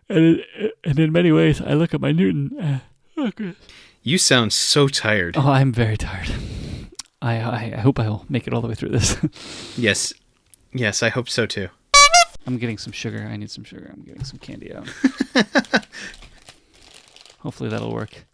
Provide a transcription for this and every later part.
And in many ways, I look at my Newton. Okay. You sound so tired. Oh, I'm very tired. I hope I'll make it all the way through this. Yes, I hope so too. I'm getting some sugar. I need some sugar. I'm getting some candy out. Hopefully that'll work.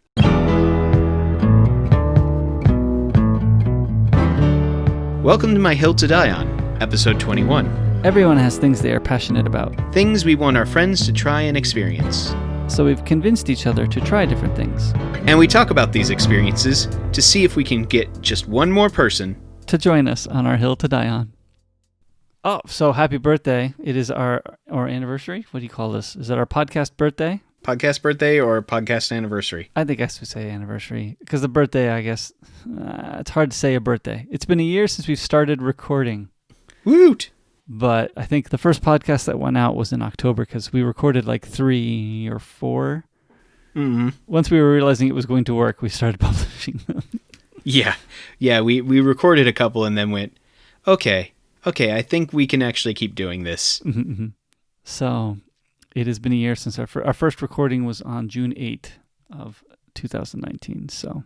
Welcome to My Hill to Die On, episode 21. Everyone has things they are passionate about. Things we want our friends to try and experience. So we've convinced each other to try different things. And we talk about these experiences to see if we can get just one more person to join us on our hill to die on. Oh, so happy birthday. It is our anniversary. What do you call this? Is it our podcast birthday? Podcast birthday or podcast anniversary? I think I should say anniversary. Because the birthday, I guess, it's hard to say a birthday. It's been a year since we've started recording. Woot! But I think the first podcast that went out was in October because we recorded like 3 or 4. Mm-hmm. Once we were realizing it was going to work, we started publishing them. Yeah, we recorded a couple and then went, okay, I think we can actually keep doing this. Mm-hmm. So it has been a year since our first recording was on June 8th of 2019. So,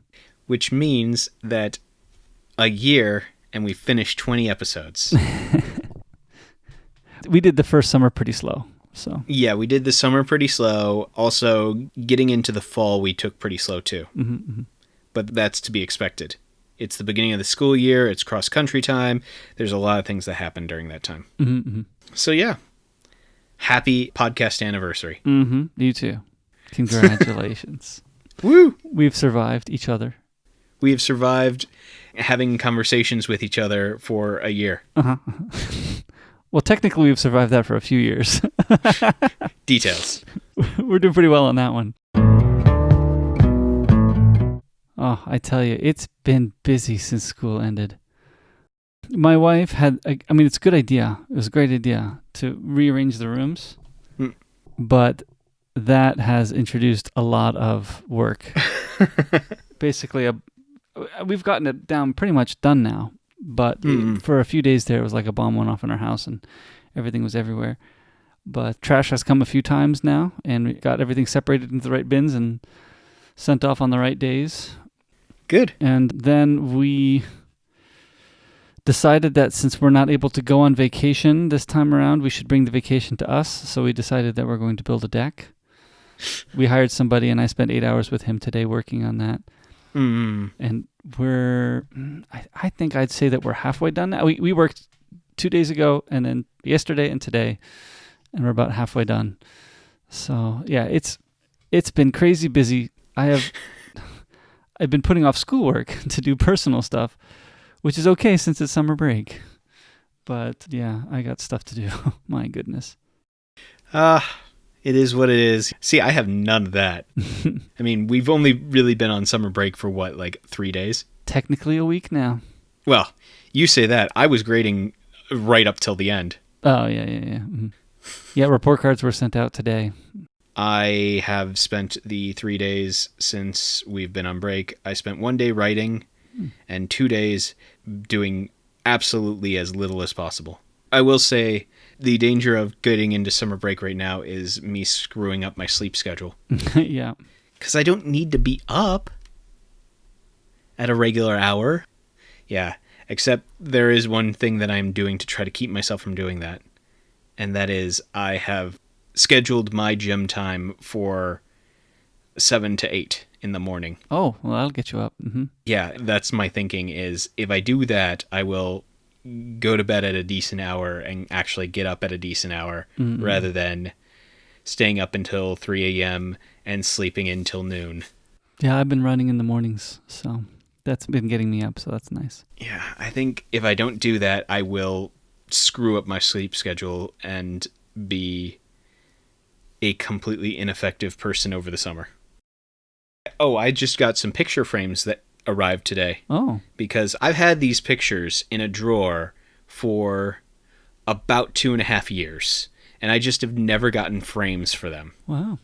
which means that a year and we finished 20 episodes. We did the first summer pretty slow. So yeah, we did the summer pretty slow. Also, getting into the fall, we took pretty slow too. Mm-hmm, mm-hmm. But that's to be expected. It's the beginning of the school year. It's cross-country time. There's a lot of things that happen during that time. Mm-hmm, mm-hmm. So yeah, happy podcast anniversary. Mm-hmm. You too. Congratulations. Woo! We've survived each other. We have survived having conversations with each other for a year. Uh-huh. Well, technically, we've survived that for a few years. Details. We're doing pretty well on that one. Oh, I tell you, it's been busy since school ended. My wife had, it's a good idea. It was a great idea to rearrange the rooms. Mm. But that has introduced a lot of work. Basically, we've gotten it down pretty much done now. But for a few days there, it was like a bomb went off in our house and everything was everywhere. But trash has come a few times now, and we got everything separated into the right bins and sent off on the right days. Good. And then we decided that since we're not able to go on vacation this time around, we should bring the vacation to us. So we decided that we're going to build a deck. We hired somebody, and I spent 8 hours with him today working on that. And I think I'd say that we're halfway done now. We worked 2 days ago, and then yesterday and today, and we're about halfway done. So yeah, it's been crazy busy. I've been putting off schoolwork to do personal stuff, which is okay since it's summer break. But yeah, I got stuff to do. My goodness. It is what it is. See, I have none of that. I mean, we've only really been on summer break for what, like 3 days? Technically a week now. Well, you say that. I was grading right up till the end. Oh, yeah. Mm-hmm. Yeah, report cards were sent out today. I have spent the 3 days since we've been on break. I spent 1 day writing and 2 days doing absolutely as little as possible. I will say the danger of getting into summer break right now is me screwing up my sleep schedule. Yeah. Because I don't need to be up at a regular hour. Yeah, except there is one thing that I'm doing to try to keep myself from doing that. And that is I have scheduled my gym time for 7 to 8 in the morning. Oh, well, that'll get you up. Mm-hmm. Yeah, that's my thinking is if I do that, I will go to bed at a decent hour and actually get up at a decent hour rather than staying up until 3 a.m. and sleeping until noon. Yeah, I've been running in the mornings, so that's been getting me up, so that's nice. Yeah, I think if I don't do that, I will screw up my sleep schedule and be a completely ineffective person over the summer. Oh, I just got some picture frames that arrived today. Oh. Because I've had these pictures in a drawer for about 2.5 years, and I just have never gotten frames for them. Wow.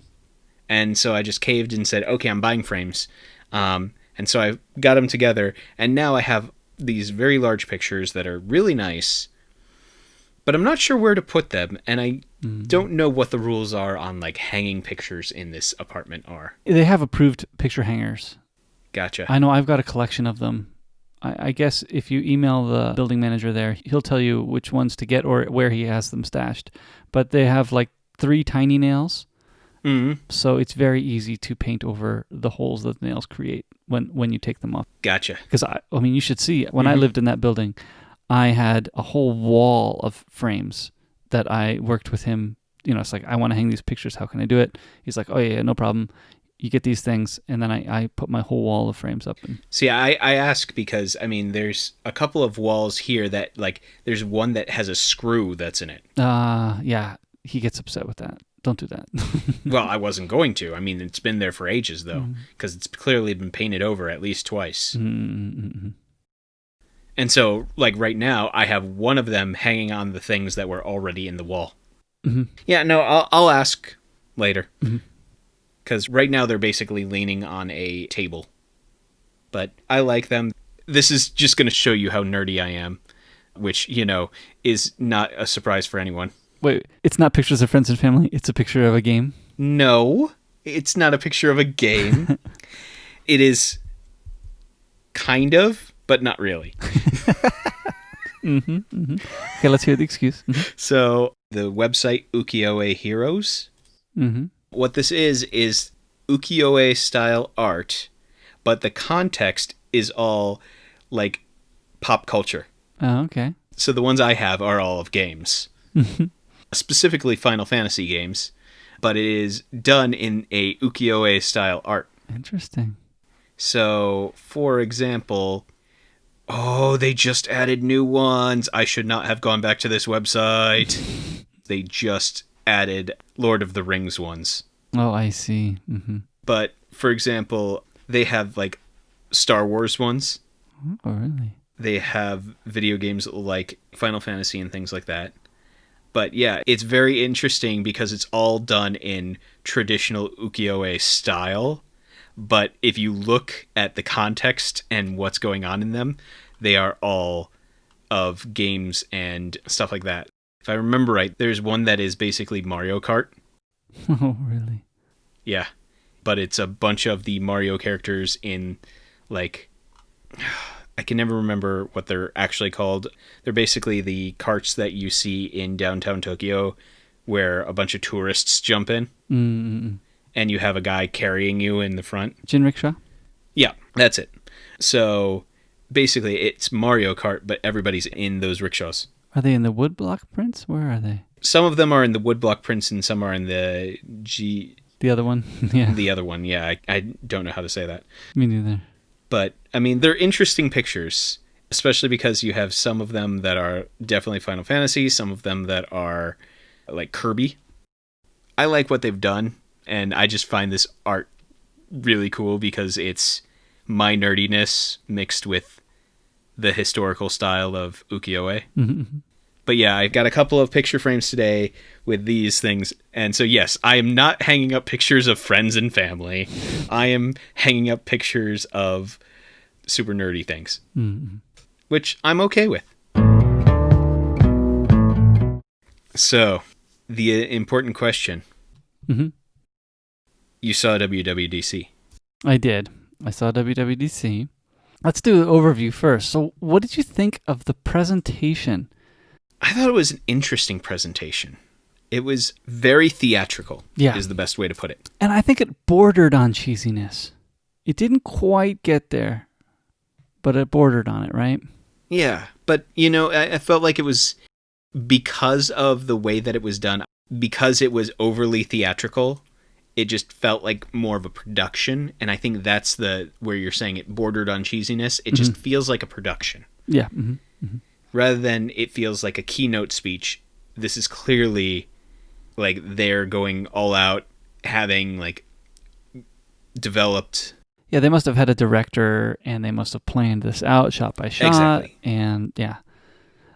And so I just caved and said, okay, I'm buying frames. And so I got them together, and now I have these very large pictures that are really nice, but I'm not sure where to put them, and I don't know what the rules are on like hanging pictures in this apartment are. They have approved picture hangers. Gotcha. I know I've got a collection of them. I guess if you email the building manager there, he'll tell you which ones to get or where he has them stashed. But they have like 3 tiny nails, so it's very easy to paint over the holes that the nails create when you take them off. Gotcha. Because, I mean, you should see, when I lived in that building, I had a whole wall of frames that I worked with him. You know, it's like, I want to hang these pictures. How can I do it? He's like, oh, yeah, no problem. You get these things, and then I put my whole wall of frames up. See, I ask because, I mean, there's a couple of walls here that, like, there's one that has a screw that's in it. Yeah, he gets upset with that. Don't do that. Well, I wasn't going to. I mean, it's been there for ages, though, because it's clearly been painted over at least twice. Mm-hmm. And so, like, right now, I have one of them hanging on the things that were already in the wall. Mm-hmm. Yeah, no, I'll ask later. Because right now they're basically leaning on a table. But I like them. This is just going to show you how nerdy I am, which, you know, is not a surprise for anyone. Wait, it's not pictures of friends and family? It's a picture of a game? No, it's not a picture of a game. It is kind of, but not really. Okay, let's hear the excuse. So the website Ukiyo-e Heroes. What this is ukiyo-e style art, but the context is all like pop culture. Oh, okay. So the ones I have are all of games, specifically Final Fantasy games, but it is done in a ukiyo-e style art. Interesting. So, for example, they just added new ones. I should not have gone back to this website. They just added Lord of the Rings ones. Oh, I see. But, for example, they have, like, Star Wars ones. Oh, really? They have video games like Final Fantasy and things like that. But, yeah, it's very interesting because it's all done in traditional ukiyo-e style. But if you look at the context and what's going on in them, they are all of games and stuff like that. If I remember right, there's one that is basically Mario Kart. Oh, really? Yeah. But it's a bunch of the Mario characters in, like, I can never remember what they're actually called. They're basically the carts that you see in downtown Tokyo where a bunch of tourists jump in. And you have a guy carrying you in the front. Jinrickshaw? Yeah, that's it. So basically it's Mario Kart, but everybody's in those rickshaws. Are they in the woodblock prints? Where are they? Some of them are in the woodblock prints and some are in the The other one? Yeah. The other one, yeah. I don't know how to say that. Me neither. But, I mean, they're interesting pictures, especially because you have some of them that are definitely Final Fantasy, some of them that are like Kirby. I like what they've done, and I just find this art really cool because it's my nerdiness mixed with the historical style of ukiyo-e. But yeah, I've got a couple of picture frames today with these things. And so, yes, I am not hanging up pictures of friends and family. I am hanging up pictures of super nerdy things, which I'm okay with. So, the important question. You saw WWDC. I did. I saw WWDC. Let's do an overview first. So, what did you think of the presentation? I thought it was an interesting presentation. It was very theatrical, is the best way to put it. And I think it bordered on cheesiness. It didn't quite get there, but it bordered on it, right? Yeah, but, you know, I felt like it was because of the way that it was done, because it was overly theatrical, it just felt like more of a production. And I think that's where you're saying it bordered on cheesiness. It just feels like a production. Yeah. Rather than it feels like a keynote speech, this is clearly like they're going all out, having like developed. Yeah, they must have had a director and they must have planned this out shot by shot. Exactly. And yeah.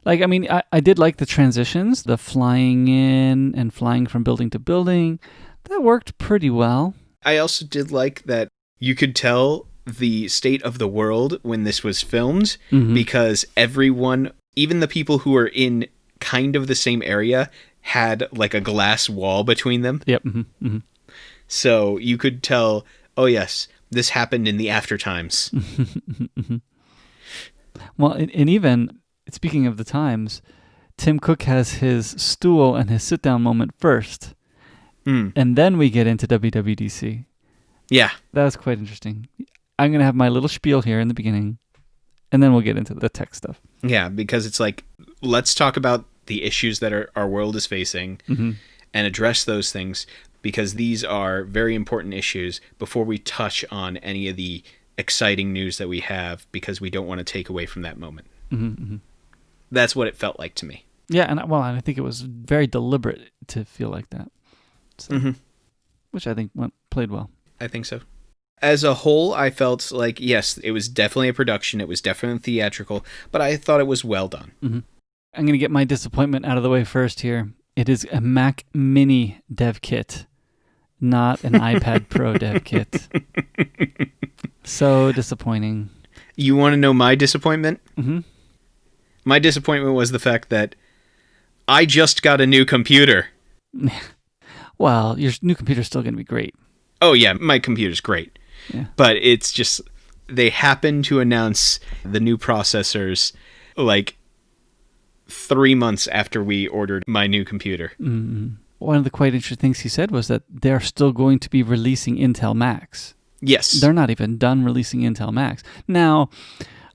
Like, I mean, I did like the transitions, the flying in and flying from building to building. That worked pretty well. I also did like that you could tell the state of the world when this was filmed because everyone, even the people who are in kind of the same area had like a glass wall between them. Yep. Mm-hmm. Mm-hmm. So you could tell, oh yes, this happened in the after times. Mm-hmm. Well, and even speaking of the times, Tim Cook has his stool and his sit-down moment first. And then we get into WWDC. Yeah. That was quite interesting. I'm going to have my little spiel here in the beginning, and then we'll get into the tech stuff. Yeah, because it's like, let's talk about the issues that our world is facing and address those things, because these are very important issues before we touch on any of the exciting news that we have, because we don't want to take away from that moment. Mm-hmm. That's what it felt like to me. Yeah, and I think it was very deliberate to feel like that. So, which I think played well. I think so. As a whole, I felt like, yes, it was definitely a production. It was definitely theatrical, but I thought it was well done. Mm-hmm. I'm going to get my disappointment out of the way first here. It is a Mac Mini dev kit, not an iPad Pro dev kit. So disappointing. You want to know my disappointment? Mm-hmm. My disappointment was the fact that I just got a new computer. Well, your new computer's still going to be great. Oh, yeah, my computer's great. Yeah. But it's just, they happened to announce the new processors like 3 months after we ordered my new computer. Mm-hmm. One of the quite interesting things he said was that they're still going to be releasing Intel Macs. Yes. They're not even done releasing Intel Macs. Now,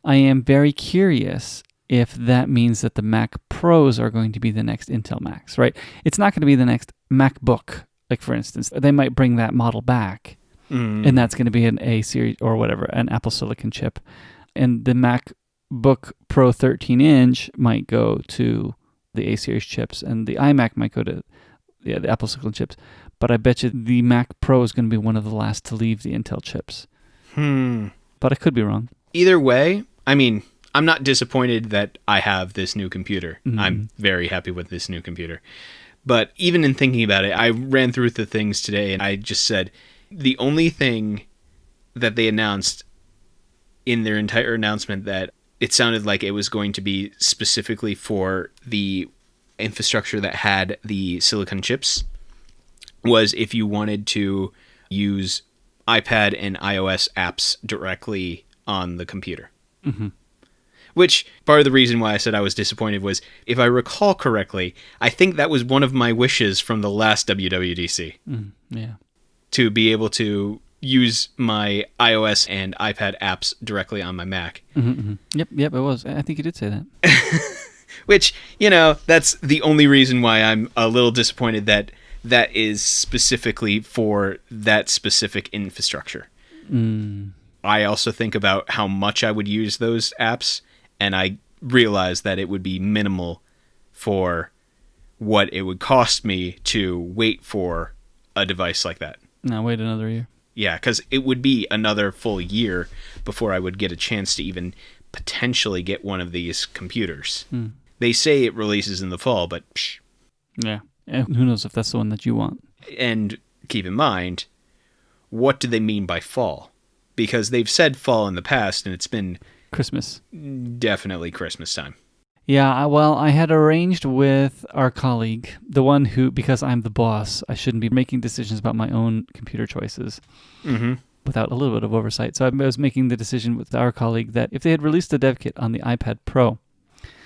I am very curious if that means that the Mac Pros are going to be the next Intel Macs, right? It's not going to be the next MacBook, like for instance. They might bring that model back, and that's going to be an A series or whatever, an Apple Silicon chip. And the MacBook Pro 13-inch might go to the A series chips, and the iMac might go to the Apple Silicon chips. But I bet you the Mac Pro is going to be one of the last to leave the Intel chips. But I could be wrong. Either way, I mean, I'm not disappointed that I have this new computer. I'm very happy with this new computer. But even in thinking about it, I ran through the things today, and I just said the only thing that they announced in their entire announcement that it sounded like it was going to be specifically for the infrastructure that had the silicon chips was if you wanted to use iPad and iOS apps directly on the computer. Which, part of the reason why I said I was disappointed was, if I recall correctly, I think that was one of my wishes from the last WWDC. Yeah. To be able to use my iOS and iPad apps directly on my Mac. Yep, it was. I think you did say that. Which, that's the only reason why I'm a little disappointed that that is specifically for that specific infrastructure. I also think about how much I would use those apps, and I realized that it would be minimal for what it would cost me to wait for a device like that. Now wait another year. Yeah, because it would be another full year before I would get a chance to even potentially get one of these computers. They say it releases in the fall, but psh. Yeah. And who knows if that's the one that you want. And keep in mind, what do they mean by fall? Because they've said fall in the past, and it's been Christmas. Definitely Christmas time. Yeah, I had arranged with our colleague, the one who, because I'm the boss, I shouldn't be making decisions about my own computer choices without a little bit of oversight. So I was making the decision with our colleague that if they had released the dev kit on the iPad Pro,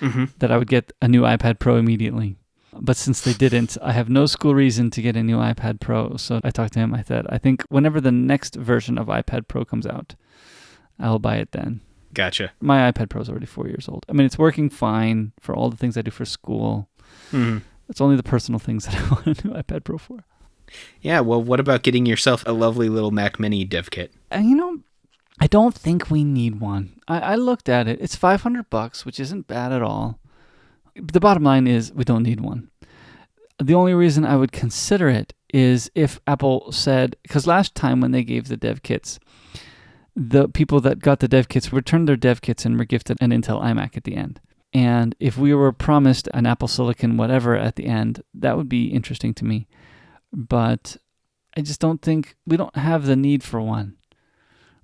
that I would get a new iPad Pro immediately. But since they didn't, I have no school reason to get a new iPad Pro. So I talked to him. I said, I think whenever the next version of iPad Pro comes out, I'll buy it then. Gotcha. My iPad Pro is already 4 years old. I mean, it's working fine for all the things I do for school. It's only the personal things that I want a new iPad Pro for. Yeah, well, what about getting yourself a lovely little Mac Mini dev kit? I don't think we need one. I looked at it. It's $500, which isn't bad at all. The bottom line is we don't need one. The only reason I would consider it is if Apple said, because last time when they gave the dev kits, the people that got the dev kits returned their dev kits and were gifted an Intel iMac at the end. And if we were promised an Apple Silicon whatever at the end, that would be interesting to me. But I just don't think, we don't have the need for one.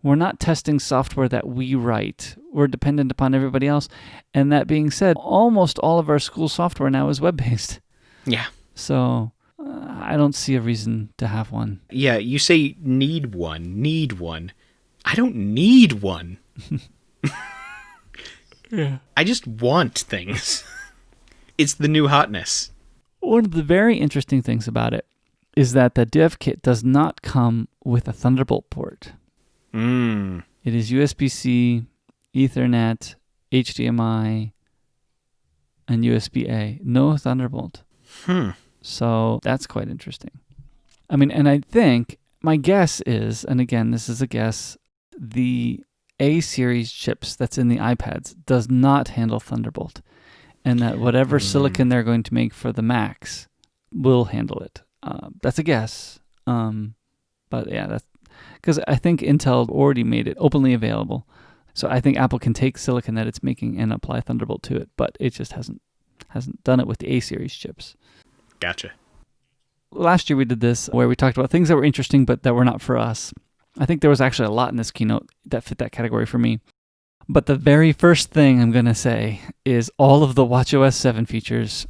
We're not testing software that we write. We're dependent upon everybody else. And that being said, almost all of our school software now is web-based. Yeah. So I don't see a reason to have one. Yeah, you say need one. I don't need one. Yeah. I just want things. It's the new hotness. One of the very interesting things about it is that the dev kit does not come with a Thunderbolt port. It is USB-C, Ethernet, HDMI, and USB-A. No Thunderbolt. So that's quite interesting. I mean, and I think my guess is, and again, this is a guess, the A-series chips that's in the iPads does not handle Thunderbolt, and that whatever silicon they're going to make for the Macs will handle it. That's a guess. But yeah, that's because I think Intel already made it openly available. So I think Apple can take silicon that it's making and apply Thunderbolt to it, but it just hasn't done it with the A-series chips. Gotcha. Last year we did this where we talked about things that were interesting but that were not for us. I think there was actually a lot in this keynote that fit that category for me. But the very first thing I'm going to say is all of the watchOS 7 features.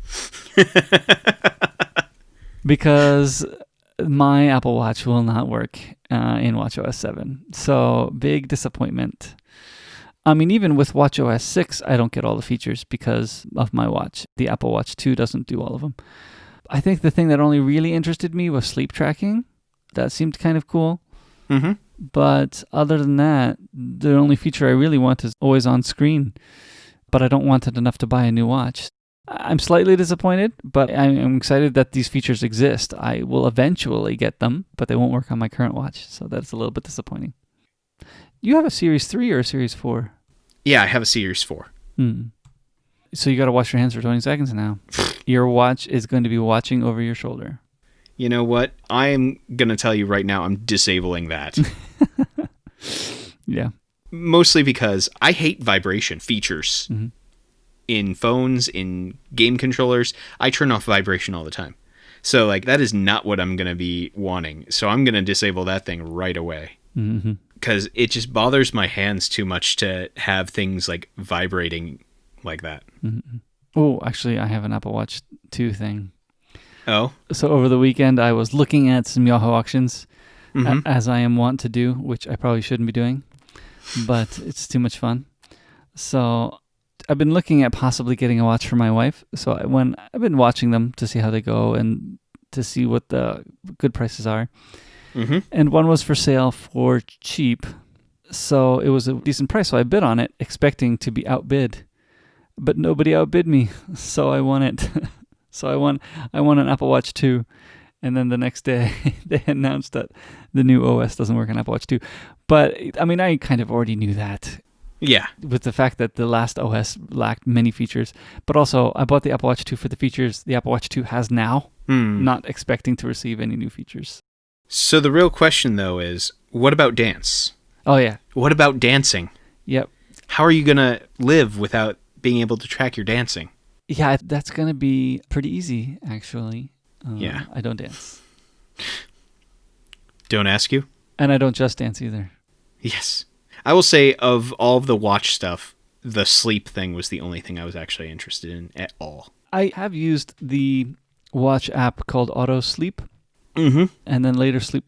Because my Apple Watch will not work in watchOS 7. So big disappointment. I mean, even with watchOS 6, I don't get all the features because of my watch. The Apple Watch 2 doesn't do all of them. I think the thing that only really interested me was sleep tracking. That seemed kind of cool. Mm-hmm. But other than that, the only feature I really want is always on screen. But I don't want it enough to buy a new watch. I'm slightly disappointed, but I'm excited that these features exist. I will eventually get them, but they won't work on my current watch. So that's a little bit disappointing. You have a Series 3 or a Series 4? Yeah, I have a Series 4. So you got to wash your hands for 20 seconds now. Your watch is going to be watching over your shoulder. You know what? I'm going to tell you right now, I'm disabling that. Yeah. Mostly because I hate vibration features. Mm-hmm. In phones, in game controllers, I turn off vibration all the time. So like that is not what I'm going to be wanting. So I'm going to disable that thing right away. Because it just bothers my hands too much to have things like vibrating like that. Oh, actually, I have an Apple Watch 2 thing. Oh? So over the weekend, I was looking at some Yahoo auctions, as I am wont to do, which I probably shouldn't be doing, but it's too much fun. So I've been looking at possibly getting a watch for my wife. So I've been watching them to see how they go and to see what the good prices are. And one was for sale for cheap. So it was a decent price. So I bid on it, expecting to be outbid. But nobody outbid me. So I won it. So I won an Apple Watch 2. And then the next day, they announced that the new OS doesn't work on Apple Watch 2. But, I mean, I kind of already knew that. Yeah. With the fact that the last OS lacked many features. But also, I bought the Apple Watch 2 for the features the Apple Watch 2 has now, not expecting to receive any new features. So the real question, though, is, what about dance? Oh, yeah. What about dancing? Yep. How are you going to live without being able to track your dancing? Yeah, that's going to be pretty easy, actually. Yeah. I don't dance. Don't ask you? And I don't just dance either. Yes. I will say, of all of the watch stuff, the sleep thing was the only thing I was actually interested in at all. I have used the watch app called Auto Sleep, and then later Sleep++,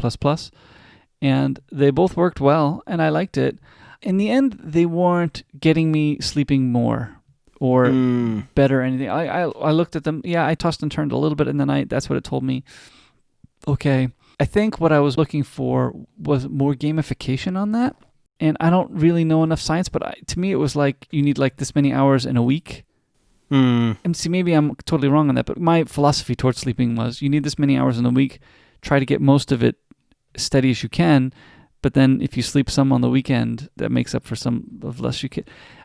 and they both worked well, and I liked it. In the end, they weren't getting me sleeping more or better or anything. I looked at them. Yeah, I tossed and turned a little bit in the night. That's what it told me. Okay. I think what I was looking for was more gamification on that. And I don't really know enough science, but to me it was like you need like this many hours in a week. And see, maybe I'm totally wrong on that, but my philosophy towards sleeping was you need this many hours in a week, try to get most of it steady as you can, but then if you sleep some on the weekend, that makes up for some of less you can.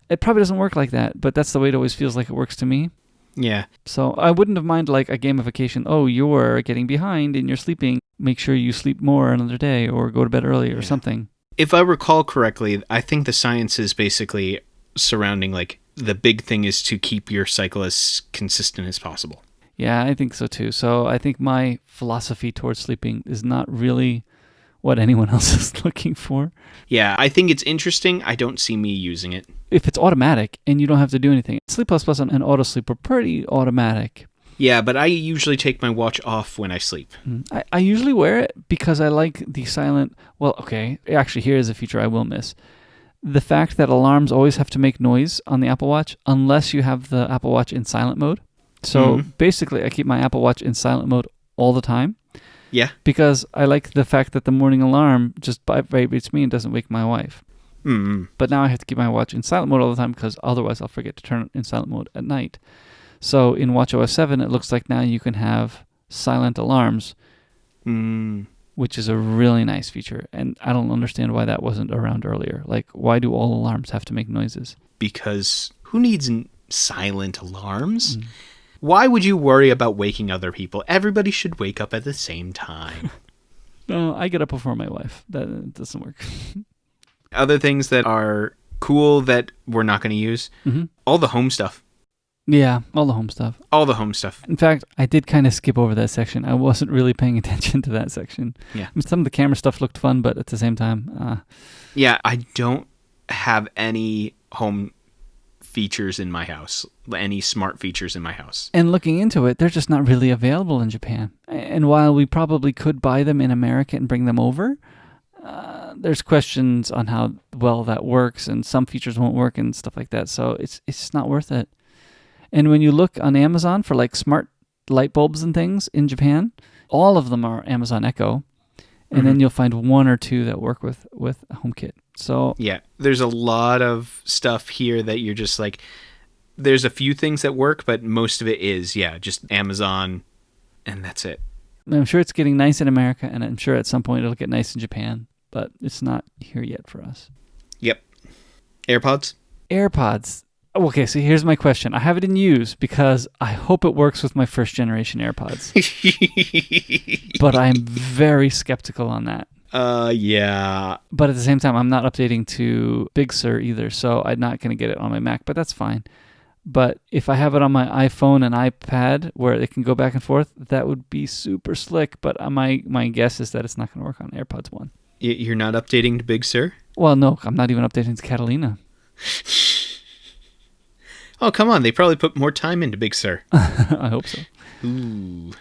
It probably doesn't work like that, but that's the way it always feels like it works to me. Yeah. So I wouldn't have minded like a gamification. Oh, you're getting behind and you're sleeping. Make sure you sleep more another day or go to bed early or something. If I recall correctly, I think the science is basically surrounding like the big thing is to keep your cycle as consistent as possible. Yeah, I think so too. So I think my philosophy towards sleeping is not really what anyone else is looking for. Yeah, I think it's interesting. I don't see me using it. If it's automatic and you don't have to do anything. Sleep Plus Plus and Auto Sleep are pretty automatic. Yeah, but I usually take my watch off when I sleep. I usually wear it because I like the silent... Well, okay, actually, here is a feature I will miss. The fact that alarms always have to make noise on the Apple Watch unless you have the Apple Watch in silent mode. So basically, I keep my Apple Watch in silent mode all the time. Yeah. Because I like the fact that the morning alarm just vibrates me and doesn't wake my wife. But now I have to keep my watch in silent mode all the time because otherwise I'll forget to turn it in silent mode at night. So in watchOS 7, it looks like now you can have silent alarms, which is a really nice feature. And I don't understand why that wasn't around earlier. Like, why do all alarms have to make noises? Because who needs silent alarms? Why would you worry about waking other people? Everybody should wake up at the same time. No, I get up before my wife. That doesn't work. Other things that are cool that we're not going to use, all the home stuff. Yeah, all the home stuff. All the home stuff. In fact, I did kind of skip over that section. I wasn't really paying attention to that section. Yeah. I mean, some of the camera stuff looked fun, but at the same time... Yeah, I don't have any home features in my house, any smart features in my house. And looking into it, they're just not really available in Japan. And while we probably could buy them in America and bring them over, there's questions on how well that works, and some features won't work and stuff like that. So it's just not worth it. And when you look on Amazon for like smart light bulbs and things in Japan, all of them are Amazon Echo. And then you'll find one or two that work with HomeKit. So yeah, there's a lot of stuff here that you're just like, there's a few things that work, but most of it is, just Amazon, and that's it. I'm sure it's getting nice in America, and I'm sure at some point it'll get nice in Japan, but it's not here yet for us. Yep. AirPods? Okay, so here's my question. I have it in use because I hope it works with my first generation AirPods. But I'm very skeptical on that. Yeah. But at the same time, I'm not updating to Big Sur either, so I'm not going to get it on my Mac, but that's fine. But if I have it on my iPhone and iPad where it can go back and forth, that would be super slick. But my guess is that it's not going to work on AirPods 1. You're not updating to Big Sur? Well, no, I'm not even updating to Catalina. Oh, come on. They probably put more time into Big Sur. I hope so. Ooh.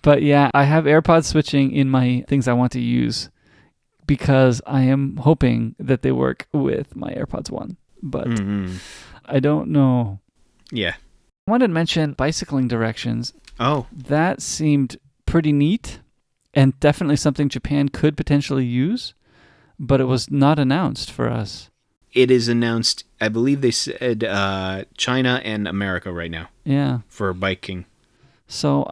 But yeah, I have AirPods switching in my things I want to use because I am hoping that they work with my AirPods 1. But I don't know. Yeah. I wanted to mention bicycling directions. Oh. That seemed pretty neat and definitely something Japan could potentially use, but it was not announced for us. It is announced, I believe they said China and America right now. Yeah. For biking. So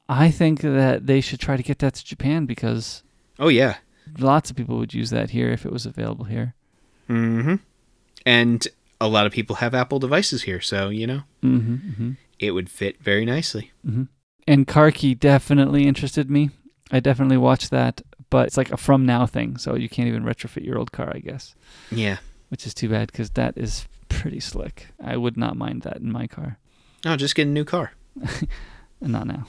I think that they should try to get that to Japan because... Oh, yeah. Lots of people would use that here if it was available here. And a lot of people have Apple devices here, so, it would fit very nicely. And Car Key definitely interested me. I definitely watched that, but it's like a from now thing, so you can't even retrofit your old car, I guess. Yeah. Which is too bad because that is pretty slick. I would not mind that in my car. Oh, just get a new car. Not now.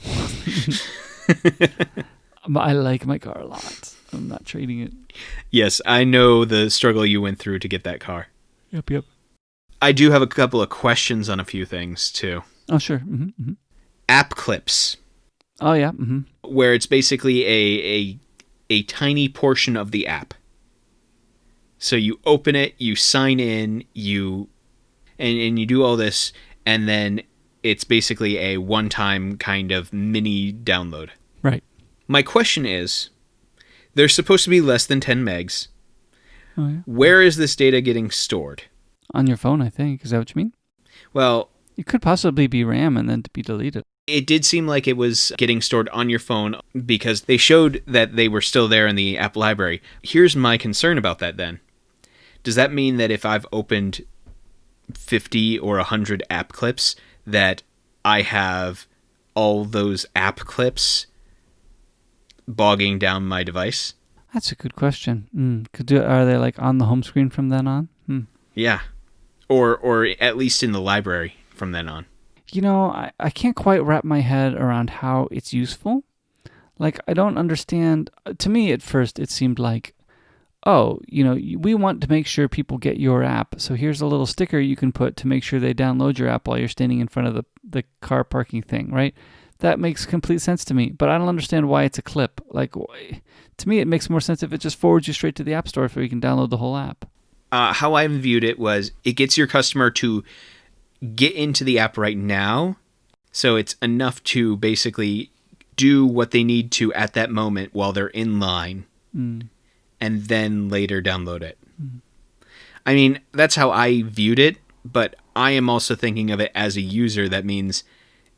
But I like my car a lot. I'm not trading it. Yes, I know the struggle you went through to get that car. Yep. I do have a couple of questions on a few things, too. Oh, sure. App clips. Oh, yeah. Where it's basically a tiny portion of the app. So you open it, you sign in, and you do all this, and then it's basically a one-time kind of mini download. Right. My question is, they're supposed to be less than 10 megs. Oh, yeah. Where is this data getting stored? On your phone, I think. Is that what you mean? Well... It could possibly be RAM and then to be deleted. It did seem like it was getting stored on your phone because they showed that they were still there in the app library. Here's my concern about that then. Does that mean that if I've opened 50 or 100 app clips, that I have all those app clips bogging down my device? That's a good question. Are they like on the home screen from then on? Yeah. Or at least in the library from then on. I can't quite wrap my head around how it's useful. Like, I don't understand. To me, at first, it seemed like, oh, we want to make sure people get your app. So here's a little sticker you can put to make sure they download your app while you're standing in front of the car parking thing, right? That makes complete sense to me, but I don't understand why it's a clip. Like, to me, it makes more sense if it just forwards you straight to the App Store so you can download the whole app. How I viewed it was it gets your customer to get into the app right now, so it's enough to basically do what they need to at that moment while they're in line, and then later download it. I mean, that's how I viewed it, but I am also thinking of it as a user. That means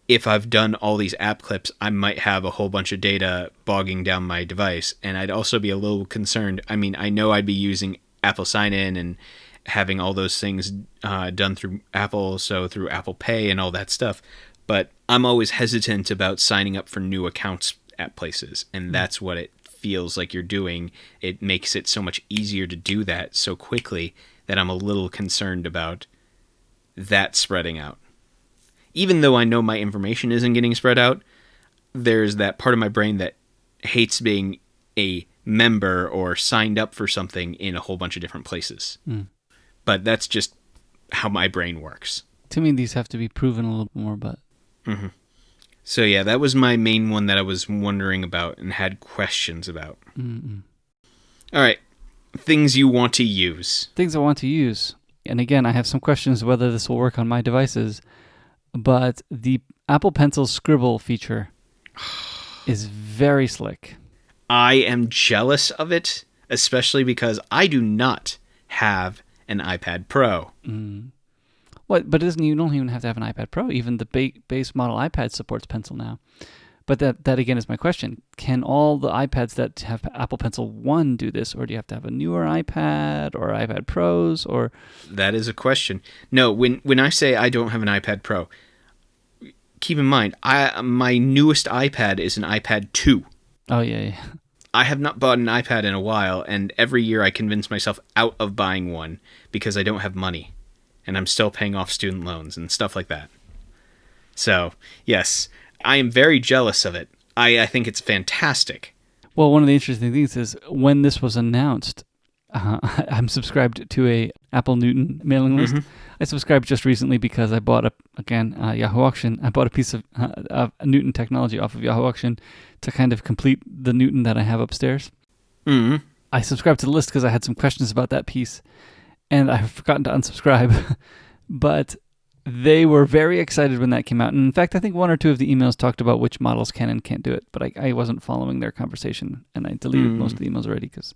if I've done all these app clips, I might have a whole bunch of data bogging down my device, and I'd also be a little concerned. I mean, I know I'd be using Apple Sign-In and having all those things done through Apple, so through Apple Pay and all that stuff, but I'm always hesitant about signing up for new accounts at places, and that's what it feels like you're doing. It makes it so much easier to do that so quickly that I'm a little concerned about that spreading out. Even though I know my information isn't getting spread out, there's that part of my brain that hates being a member or signed up for something in a whole bunch of different places. But that's just how my brain works. To me, these have to be proven a little more, but... So yeah, that was my main one that I was wondering about and had questions about. All right, things you want to use. Things I want to use. And again, I have some questions whether this will work on my devices, but the Apple Pencil Scribble feature is very slick. I am jealous of it, especially because I do not have an iPad Pro. What? But you don't even have to have an iPad Pro. Even the base model iPad supports Pencil now. But that again is my question. Can all the iPads that have Apple Pencil 1 do this, or do you have to have a newer iPad or iPad Pros? Or that is a question. No, when I say I don't have an iPad Pro, keep in mind, my newest iPad is an iPad 2. Oh, yeah. I have not bought an iPad in a while, and every year I convince myself out of buying one because I don't have money, and I'm still paying off student loans and stuff like that. So, yes, I am very jealous of it. I think it's fantastic. Well, one of the interesting things is when this was announced, I'm subscribed to a Apple Newton mailing list. I subscribed just recently because I bought Yahoo Auction. I bought a piece of Newton technology off of Yahoo Auction to kind of complete the Newton that I have upstairs. I subscribed to the list because I had some questions about that piece, and I've forgotten to unsubscribe. But they were very excited when that came out. And in fact, I think one or two of the emails talked about which models can and can't do it, but I wasn't following their conversation, and I deleted most of the emails already because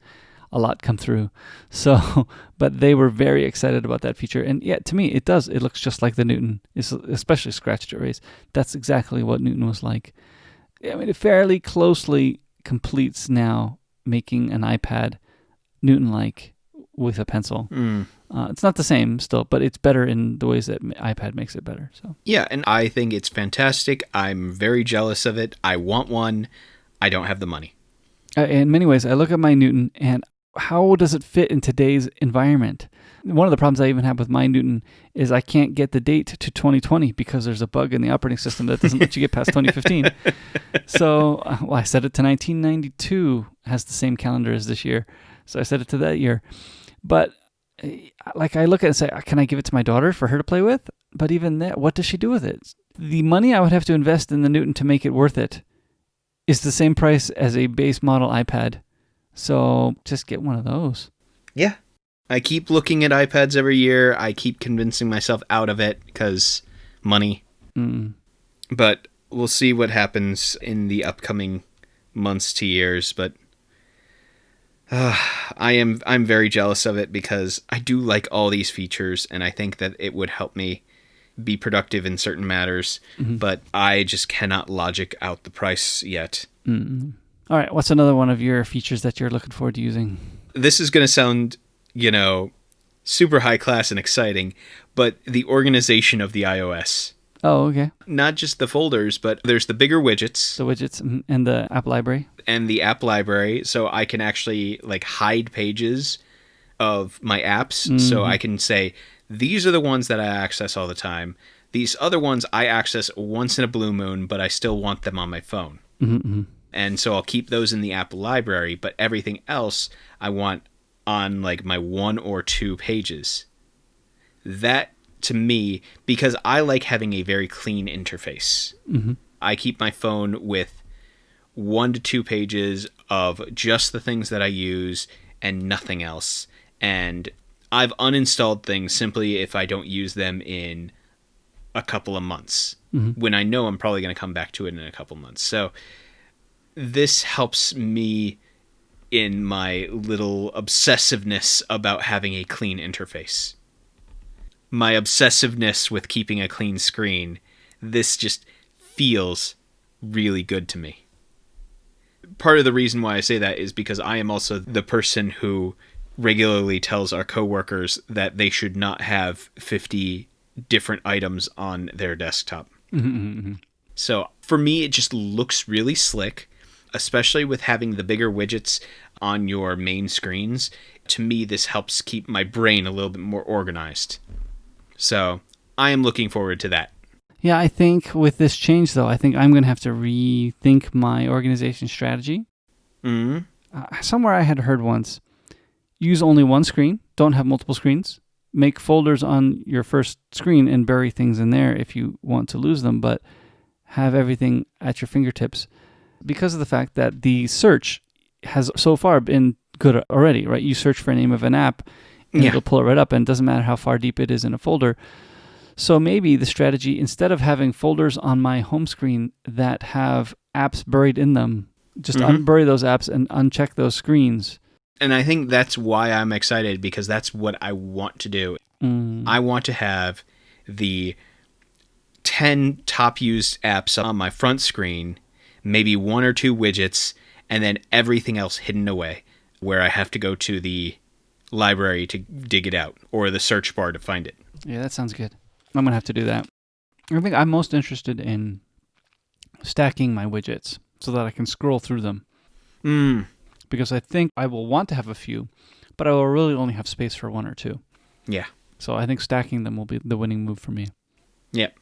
a lot come through. So, but they were very excited about that feature. And yeah, to me, it does. It looks just like the Newton, especially scratch to erase. That's exactly what Newton was like. I mean, it fairly closely completes now making an iPad Newton-like with a pencil. It's not the same still, but it's better in the ways that iPad makes it better. So yeah, and I think it's fantastic. I'm very jealous of it. I want one. I don't have the money. In many ways, I look at my Newton and how does it fit in today's environment? One of the problems I even have with my Newton is I can't get the date to 2020 because there's a bug in the operating system that doesn't let you get past 2015. So I set it to 1992, has the same calendar as this year. So I set it to that year. But like I look at it and say, can I give it to my daughter for her to play with? But even that, what does she do with it? The money I would have to invest in the Newton to make it worth it is the same price as a base model iPad. So just get one of those. Yeah. I keep looking at iPads every year. I keep convincing myself out of it because money. But we'll see what happens in the upcoming months to years. But I'm very jealous of it because I do like all these features, and I think that it would help me be productive in certain matters, but I just cannot logic out the price yet. All right, what's another one of your features that you're looking forward to using? This is going to sound, super high class and exciting, but the organization of the iOS. Oh, okay. Not just the folders, but there's the bigger widgets. The widgets and the app library. And the app library, so I can actually hide pages of my apps. So I can say, these are the ones that I access all the time. These other ones I access once in a blue moon, but I still want them on my phone. And so I'll keep those in the app library, but everything else I want on like my 1 or 2 pages. That, to me, because I like having a very clean interface. Mm-hmm. I keep my phone with 1 to 2 pages of just the things that I use and nothing else. And I've uninstalled things simply if I don't use them in a couple of months, when I know I'm probably going to come back to it in a couple of months. So this helps me in my little obsessiveness about having a clean interface. My obsessiveness with keeping a clean screen, this just feels really good to me. Part of the reason why I say that is because I am also the person who regularly tells our coworkers that they should not have 50 different items on their desktop. Mm-hmm. So for me, it just looks really slick, especially with having the bigger widgets on your main screens. To me, this helps keep my brain a little bit more organized. So I am looking forward to that. Yeah, I think with this change, though, I think I'm going to have to rethink my organization strategy. Mm-hmm. Somewhere I had heard once, use only one screen, don't have multiple screens. Make folders on your first screen and bury things in there if you want to lose them, but have everything at your fingertips. Because of the fact that the search has so far been good already, right? You search for a name of an app, and it'll pull it right up, and it doesn't matter how far deep it is in a folder. So maybe the strategy, instead of having folders on my home screen that have apps buried in them, just unbury those apps and uncheck those screens. And I think that's why I'm excited, because that's what I want to do. I want to have the 10 top used apps on my front screen, maybe 1 or 2 widgets, and then everything else hidden away, where I have to go to the library to dig it out, or the search bar to find it. Yeah, that sounds good. I'm going to have to do that. I think I'm most interested in stacking my widgets so that I can scroll through them. Because I think I will want to have a few, but I will really only have space for 1 or 2. Yeah. So I think stacking them will be the winning move for me. Yep.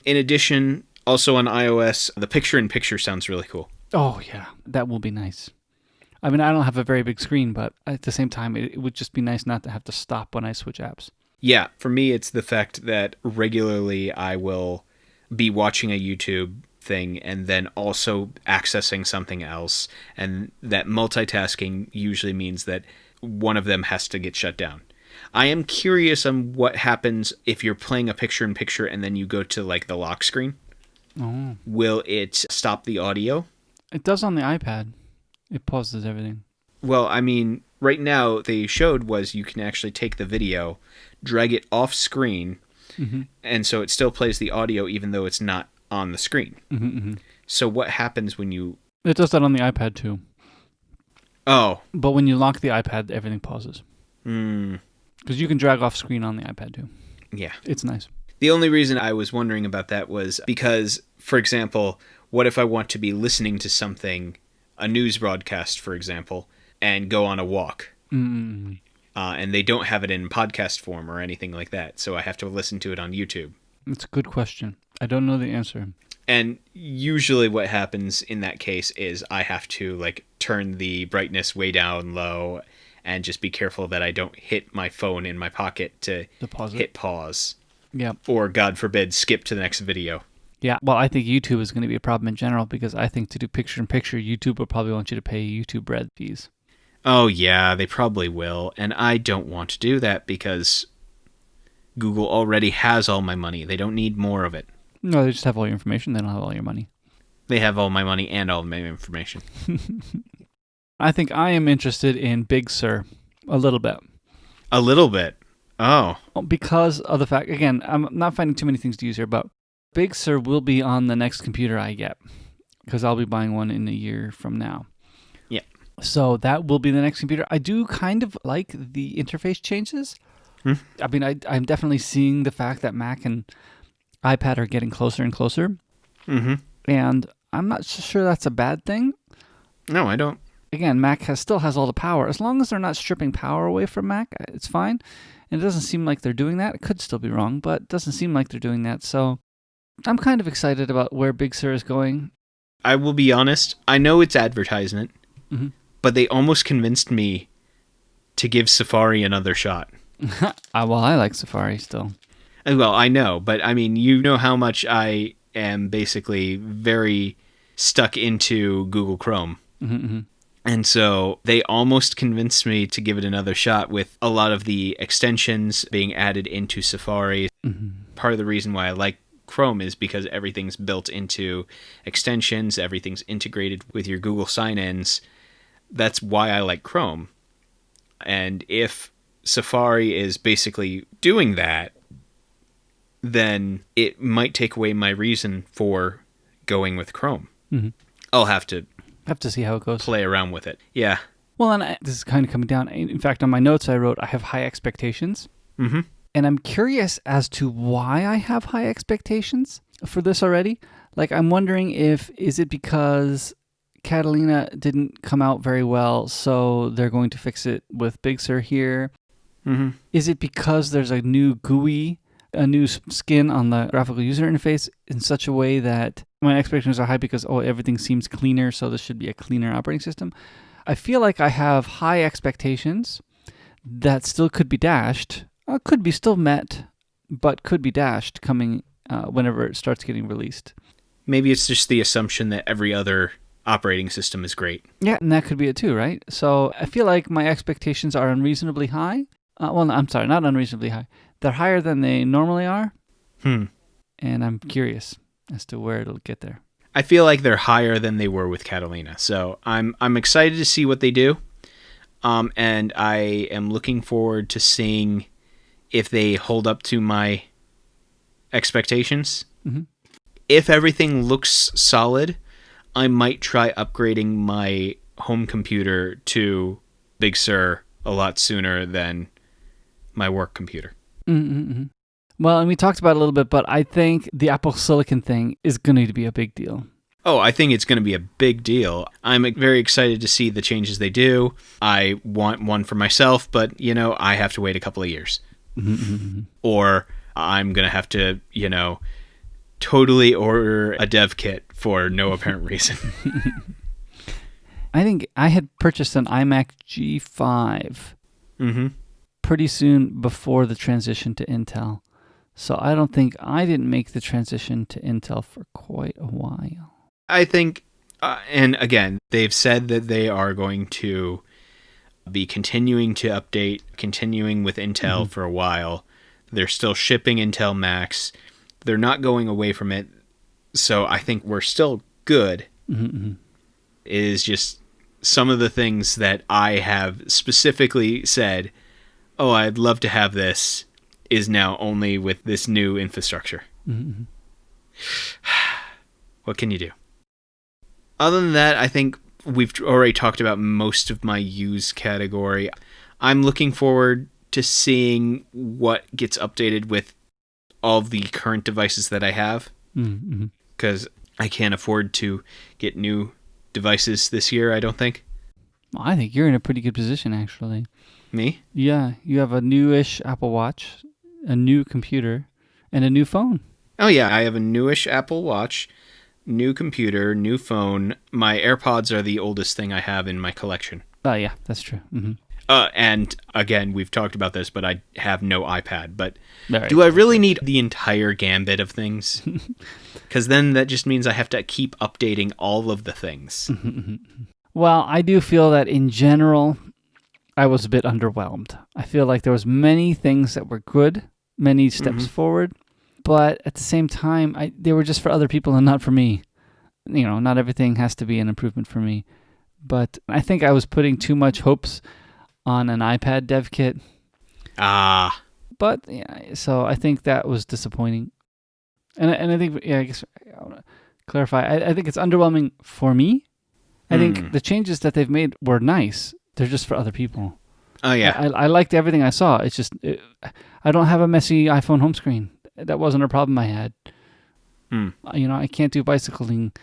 In addition, also on iOS, the picture-in-picture sounds really cool. Oh, yeah. That will be nice. I mean, I don't have a very big screen, but at the same time, it would just be nice not to have to stop when I switch apps. Yeah, for me, it's the fact that regularly I will be watching a YouTube thing and then also accessing something else, and that multitasking usually means that one of them has to get shut down. I am curious on what happens if you're playing a picture-in-picture and then you go to like the lock screen. Oh. Will it stop the audio? It does on the iPad. It pauses everything. Well, I mean, right now, what they showed was you can actually take the video, drag it off screen, and so it still plays the audio even though it's not on the screen. So what happens when you... It does that on the iPad too. Oh. But when you lock the iPad, everything pauses. Because you can drag off screen on the iPad too. Yeah. It's nice. The only reason I was wondering about that was because, for example, what if I want to be listening to something, a news broadcast, for example, and go on a walk? And they don't have it in podcast form or anything like that, so I have to listen to it on YouTube. It's a good question. I don't know the answer. And usually what happens in that case is I have to like turn the brightness way down low and just be careful that I don't hit my phone in my pocket to hit pause. Yeah. Or, God forbid, skip to the next video. Yeah, well, I think YouTube is going to be a problem in general because I think to do picture-in-picture, YouTube will probably want you to pay YouTube Red fees. Oh, yeah, they probably will. And I don't want to do that because Google already has all my money. They don't need more of it. No, they just have all your information. They don't have all your money. They have all my money and all my information. I think I am interested in Big Sur a little bit. A little bit? Oh. Because of the fact, again, I'm not finding too many things to use here, but Big Sur will be on the next computer I get because I'll be buying one in a year from now. Yeah. So that will be the next computer. I do kind of like the interface changes. I mean, I'm definitely seeing the fact that Mac and iPad are getting closer and closer. And I'm not sure that's a bad thing. No, I don't. Again, Mac still has all the power. As long as they're not stripping power away from Mac, it's fine. And it doesn't seem like they're doing that. It could still be wrong, but it doesn't seem like they're doing that. So I'm kind of excited about where Big Sur is going. I will be honest. I know it's advertisement, but they almost convinced me to give Safari another shot. Well, I like Safari still. Well, I know, but I mean, you know how much I am basically very stuck into Google Chrome. And so they almost convinced me to give it another shot with a lot of the extensions being added into Safari. Part of the reason why I like Chrome is because everything's built into extensions, everything's integrated with your Google sign-ins. That's why I like Chrome. And if Safari is basically doing that, then it might take away my reason for going with Chrome. I'll have to see how it goes. Play around with it. Yeah. Well, and this is kind of coming down. In fact, on my notes I wrote, I have high expectations. And I'm curious as to why I have high expectations for this already. Like, I'm wondering is it because Catalina didn't come out very well, so they're going to fix it with Big Sur here? Is it because there's a new GUI, a new skin on the graphical user interface in such a way that my expectations are high because, everything seems cleaner, so this should be a cleaner operating system? I feel like I have high expectations that still could be dashed, could be still met, but could be dashed coming whenever it starts getting released. Maybe it's just the assumption that every other operating system is great. Yeah, and that could be it too, right? So I feel like my expectations are unreasonably high. I'm sorry, not unreasonably high. They're higher than they normally are. And I'm curious as to where it'll get there. I feel like they're higher than they were with Catalina. So I'm excited to see what they do. And I am looking forward to seeing if they hold up to my expectations. If everything looks solid, I might try upgrading my home computer to Big Sur a lot sooner than my work computer. Well, and we talked about it a little bit, but I think the Apple Silicon thing is going to be a big deal. Oh, I think it's going to be a big deal. I'm very excited to see the changes they do. I want one for myself, but, I have to wait a couple of years. Or I'm going to have to, totally order a dev kit for no apparent reason. I think I had purchased an iMac G5 pretty soon before the transition to Intel. So I don't think I didn't make the transition to Intel for quite a while. I think, and again, they've said that they are going to be continuing to update, continuing with Intel for a while. They're still shipping Intel Macs. They're not going away from it. So I think we're still good. It is just some of the things that I have specifically said, I'd love to have this, is now only with this new infrastructure. What can you do? Other than that, I think we've already talked about most of my use category. I'm looking forward to seeing what gets updated with all of the current devices that I have. Because I can't afford to get new devices this year, I don't think. Well, I think you're in a pretty good position, actually. Me? Yeah, you have a newish Apple Watch, a new computer, and a new phone. Oh yeah, I have a newish Apple Watch, new computer, new phone. My AirPods are the oldest thing I have in my collection. Oh yeah, that's true. And again, we've talked about this, but I have no iPad. But do I really need the entire gambit of things? Because then that just means I have to keep updating all of the things. Well, I do feel that in general, I was a bit underwhelmed. I feel like there was many things that were good, many steps forward, but at the same time, they were just for other people and not for me. Not everything has to be an improvement for me. But I think I was putting too much hopes on an iPad dev kit. But yeah, so I think that was disappointing. And I think, I guess I want to clarify. I think it's underwhelming for me. I think the changes that they've made were nice. They're just for other people. Oh, yeah. I liked everything I saw. It's just, I don't have a messy iPhone home screen. That wasn't a problem I had. I can't do bicycling.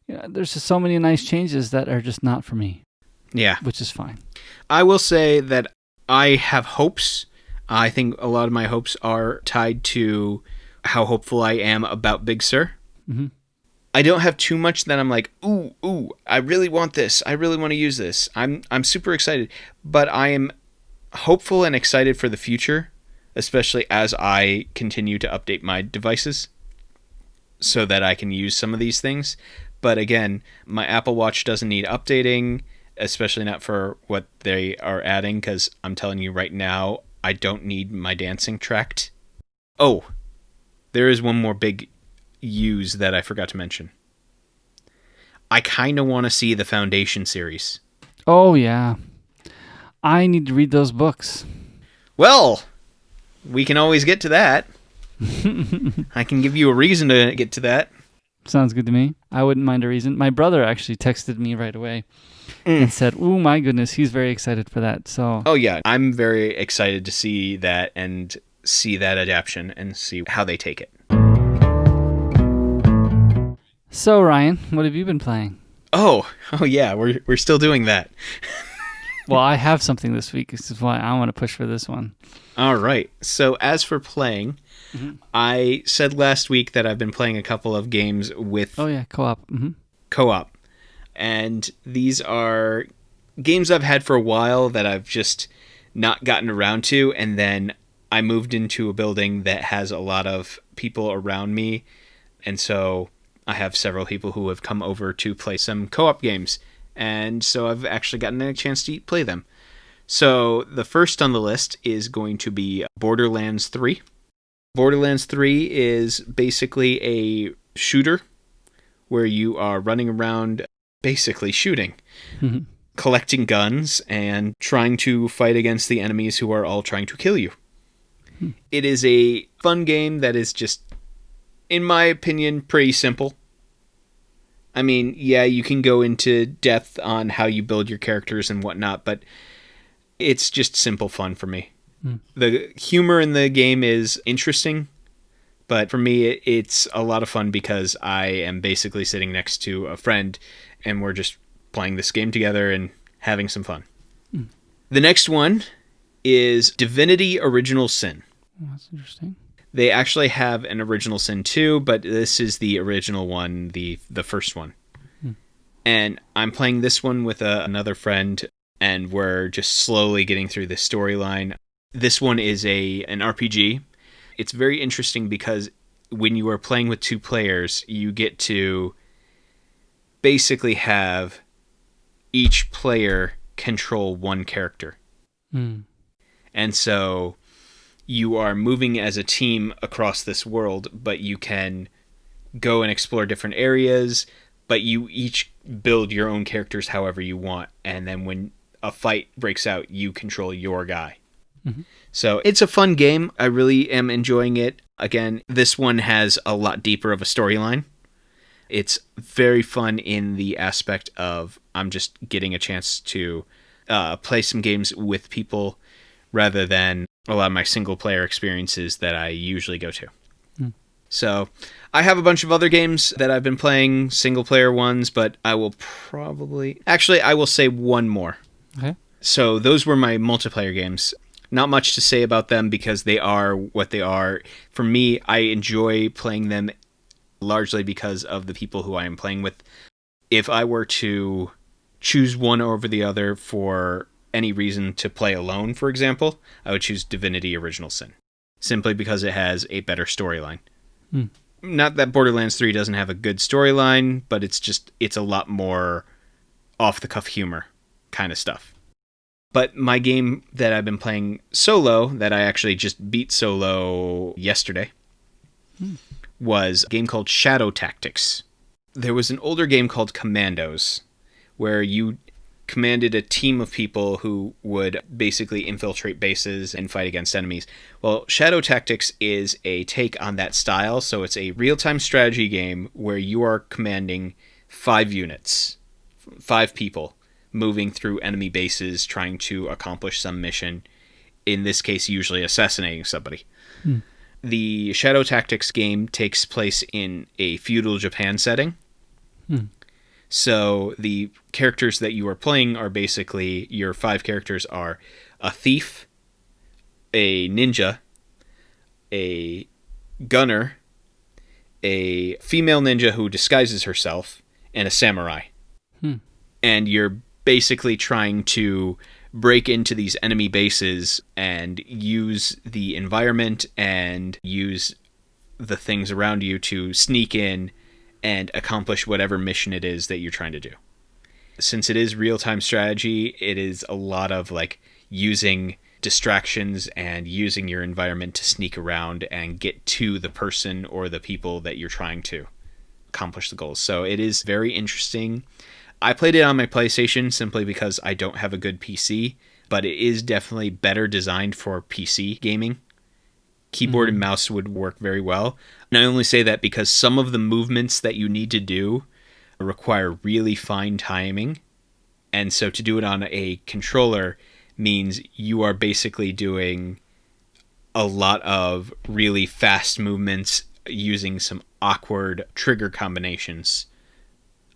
There's just so many nice changes that are just not for me. Yeah. Which is fine. I will say that I have hopes. I think a lot of my hopes are tied to how hopeful I am about Big Sur. I don't have too much that I'm like, ooh, I really want this. I really want to use this. I'm super excited, but I am hopeful and excited for the future, especially as I continue to update my devices so that I can use some of these things. But again, my Apple Watch doesn't need updating, especially not for what they are adding, because I'm telling you right now, I don't need my dancing tracked. Oh, there is one more big use that I forgot to mention. I kind of want to see the Foundation series. Oh, yeah. I need to read those books. Well, we can always get to that. I can give you a reason to get to that. Sounds good to me. I wouldn't mind a reason. My brother actually texted me right away and said, "Oh my goodness, he's very excited for that." So, oh yeah, I'm very excited to see that and see that adaptation and see how they take it. So Ryan, what have you been playing? Oh yeah, we're still doing that. Well, I have something this week. This is why I want to push for this one. All right. So as for playing, I said last week that I've been playing a couple of games with co-op. Mm-hmm. Co-op. And these are games I've had for a while that I've just not gotten around to, and then I moved into a building that has a lot of people around me, and so I have several people who have come over to play some co-op games. And so I've actually gotten a chance to play them. So the first on the list is going to be Borderlands 3. Borderlands 3 is basically a shooter where you are running around basically shooting, collecting guns, and trying to fight against the enemies who are all trying to kill you. It is a fun game that is just, in my opinion, pretty simple. I mean, yeah, you can go into depth on how you build your characters and whatnot, but it's just simple fun for me. The humor in the game is interesting, but for me, it's a lot of fun because I am basically sitting next to a friend and we're just playing this game together and having some fun. The next one is Divinity Original Sin. Oh, that's interesting. They actually have an Original Sin 2, but this is the original one, the first one. And I'm playing this one with another friend, and we're just slowly getting through the storyline. This one is an RPG. It's very interesting because when you are playing with two players, you get to basically have each player control one character. And so you are moving as a team across this world, but you can go and explore different areas, but you each build your own characters however you want, and then when a fight breaks out, you control your guy. So it's a fun game. I really am enjoying it. Again, this one has a lot deeper of a storyline. It's very fun in the aspect of I'm just getting a chance to play some games with people rather than a lot of my single-player experiences that I usually go to. So I have a bunch of other games that I've been playing, single-player ones, but I will probably... Actually, I will say one more. Okay. So those were my multiplayer games. Not much to say about them because they are what they are. For me, I enjoy playing them largely because of the people who I am playing with. If I were to choose one over the other for any reason to play alone, for example, I would choose Divinity Original Sin, simply because it has a better storyline. Not that Borderlands 3 doesn't have a good storyline, but it's a lot more off-the-cuff humor kind of stuff. But my game that I've been playing solo, that I actually just beat solo yesterday, was a game called Shadow Tactics. There was an older game called Commandos, where you commanded a team of people who would basically infiltrate bases and fight against enemies. Well, Shadow Tactics is a take on that style, so it's a real-time strategy game where you are commanding 5 units, 5 people, moving through enemy bases trying to accomplish some mission, in this case usually assassinating somebody. The Shadow Tactics game takes place in a feudal Japan setting. So the characters that you are playing are basically, your 5 characters are a thief, a ninja, a gunner, a female ninja who disguises herself and a samurai. And you're basically trying to break into these enemy bases and use the environment and use the things around you to sneak in and accomplish whatever mission it is that you're trying to do. Since it is real-time strategy, it is a lot of like using distractions and using your environment to sneak around and get to the person or the people that you're trying to accomplish the goals. So it is very interesting. I played it on my PlayStation simply because I don't have a good PC, but it is definitely better designed for PC gaming. Keyboard and mouse would work very well. And I only say that because some of the movements that you need to do require really fine timing. And so to do it on a controller means you are basically doing a lot of really fast movements using some awkward trigger combinations.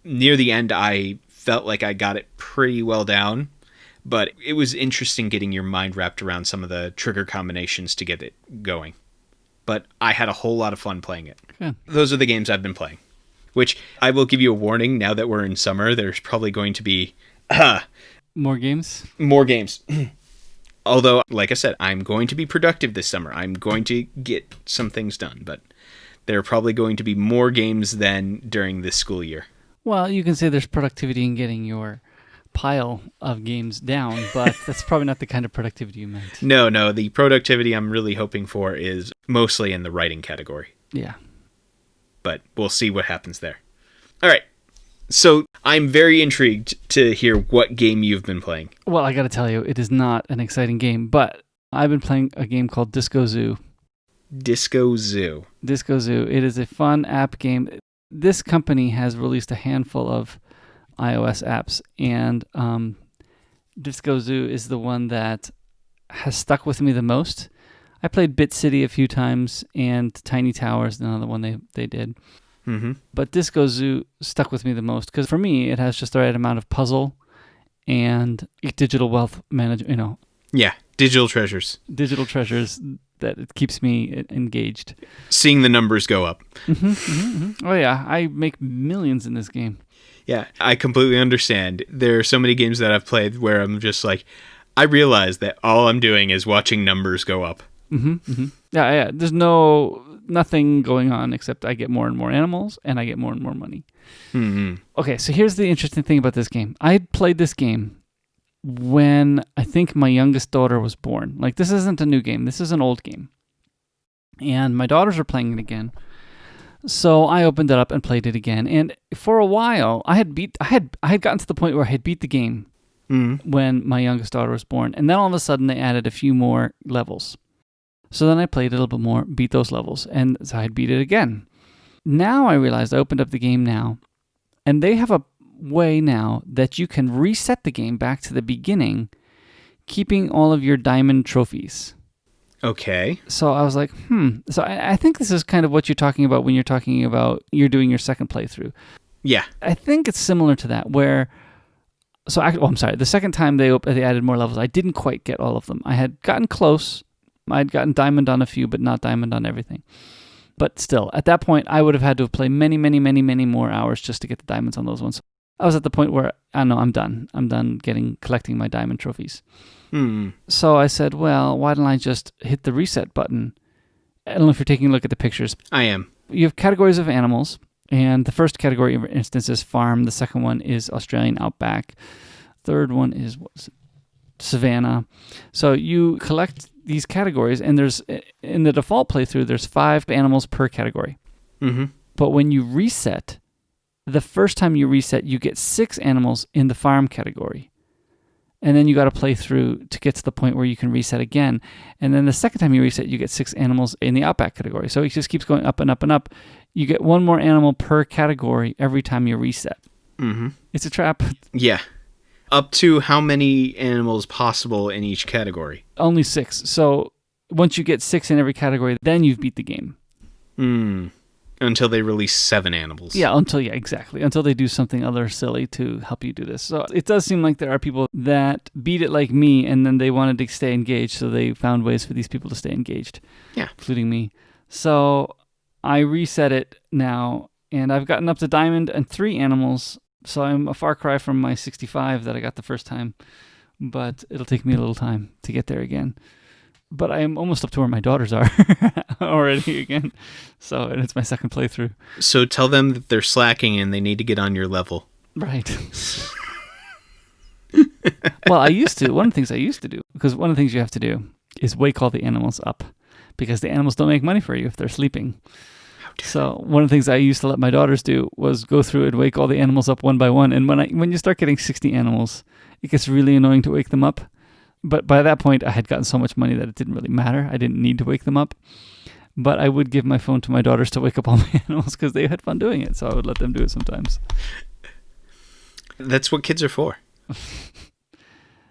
Near the end, I felt like I got it pretty well down, but it was interesting getting your mind wrapped around some of the trigger combinations to get it going. But I had a whole lot of fun playing it. Yeah. Those are the games I've been playing, which I will give you a warning. Now that we're in summer, there's probably going to be more games. More games. Although, like I said, I'm going to be productive this summer. I'm going to get some things done, but there are probably going to be more games than during this school year. Well, you can say there's productivity in getting your pile of games down, but that's probably not the kind of productivity you meant. No. The productivity I'm really hoping for is mostly in the writing category. Yeah. But we'll see what happens there. All right. So I'm very intrigued to hear what game you've been playing. Well, I got to tell you, it is not an exciting game, but I've been playing a game called Disco Zoo. Disco Zoo. Disco Zoo. It is a fun app game. This company has released a handful of iOS apps, and Disco Zoo is the one that has stuck with me the most. I played Bit City a few times, and Tiny Towers, another one they did. Mm-hmm. But Disco Zoo stuck with me the most because for me, it has just the right amount of puzzle and digital wealth management, Yeah, digital treasures. Digital treasures that it keeps me engaged. Seeing the numbers go up. Oh, yeah. I make millions in this game. Yeah, I completely understand. There are so many games that I've played where I'm just like, I realize that all I'm doing is watching numbers go up. Yeah. There's nothing going on except I get more and more animals and I get more and more money. Okay, so here's the interesting thing about this game. I played this game when I think my youngest daughter was born. Like, this isn't a new game. This is an old game. And my daughters are playing it again. So I opened it up and played it again. And for a while, I had gotten to the point where I had beat the game when my youngest daughter was born. And then all of a sudden, they added a few more levels. So then I played a little bit more, beat those levels, and so I had beat it again. Now I realized I opened up the game now, and they have a way now that you can reset the game back to the beginning, keeping all of your diamond trophies. Okay. So I was like, So I think this is kind of what you're talking about when you're talking about you're doing your second playthrough. Yeah. I think it's similar to that where... I'm sorry. The second time they added more levels, I didn't quite get all of them. I had gotten close. I'd gotten diamond on a few, but not diamond on everything. But still, at that point, I would have had to play many, many, many, many more hours just to get the diamonds on those ones. I was at the point where, I know, I'm done. I'm done collecting my diamond trophies. So I said, well, why don't I just hit the reset button? I don't know if you're taking a look at the pictures. I am. You have categories of animals, and the first category, for instance, is farm. The second one is Australian outback. Third one is savanna. So you collect these categories, and there's in the default playthrough, there's 5 animals per category. But when you reset, the first time you reset, you get 6 animals in the farm category. And then you got to play through to get to the point where you can reset again. And then the second time you reset, you get 6 animals in the outback category. So it just keeps going up and up and up. You get 1 more animal per category every time you reset. It's a trap. Yeah. Up to how many animals possible in each category? Only 6. So once you get 6 in every category, then you've beat the game. Until they release 7 animals. Yeah, exactly. Until they do something other silly to help you do this. So it does seem like there are people that beat it like me, and then they wanted to stay engaged, so they found ways for these people to stay engaged. Yeah. Including me. So I reset it now, and I've gotten up to diamond and 3 animals, so I'm a far cry from my 65 that I got the first time, but it'll take me a little time to get there again. But I am almost up to where my daughters are already again, and it's my second playthrough. So tell them that they're slacking and they need to get on your level. Right. Well, I used to. One of the things I used to do, because one of the things you have to do is wake all the animals up, because the animals don't make money for you if they're sleeping. So one of the things I used to let my daughters do was go through and wake all the animals up one by one. And when you start getting 60 animals, it gets really annoying to wake them up. But by that point, I had gotten so much money that it didn't really matter. I didn't need to wake them up. But I would give my phone to my daughters to wake up all my animals because they had fun doing it. So I would let them do it sometimes. That's what kids are for.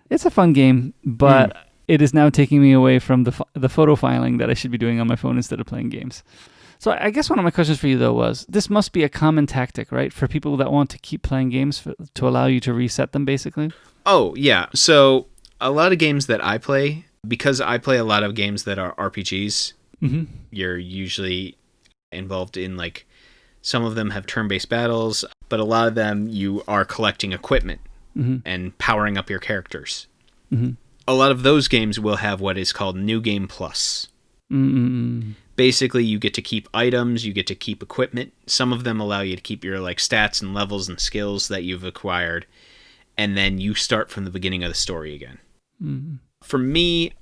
It's a fun game, but it is now taking me away from the photo filing that I should be doing on my phone instead of playing games. So I guess one of my questions for you, though, was this must be a common tactic, right? For people that want to keep playing games to allow you to reset them, basically? Oh, yeah. So a lot of games that I play, because I play a lot of games that are RPGs, you're usually involved in, like, some of them have turn-based battles, but a lot of them you are collecting equipment and powering up your characters. A lot of those games will have what is called New Game Plus. Basically, you get to keep items, you get to keep equipment. Some of them allow you to keep your like stats and levels and skills that you've acquired, and then you start from the beginning of the story again. For me,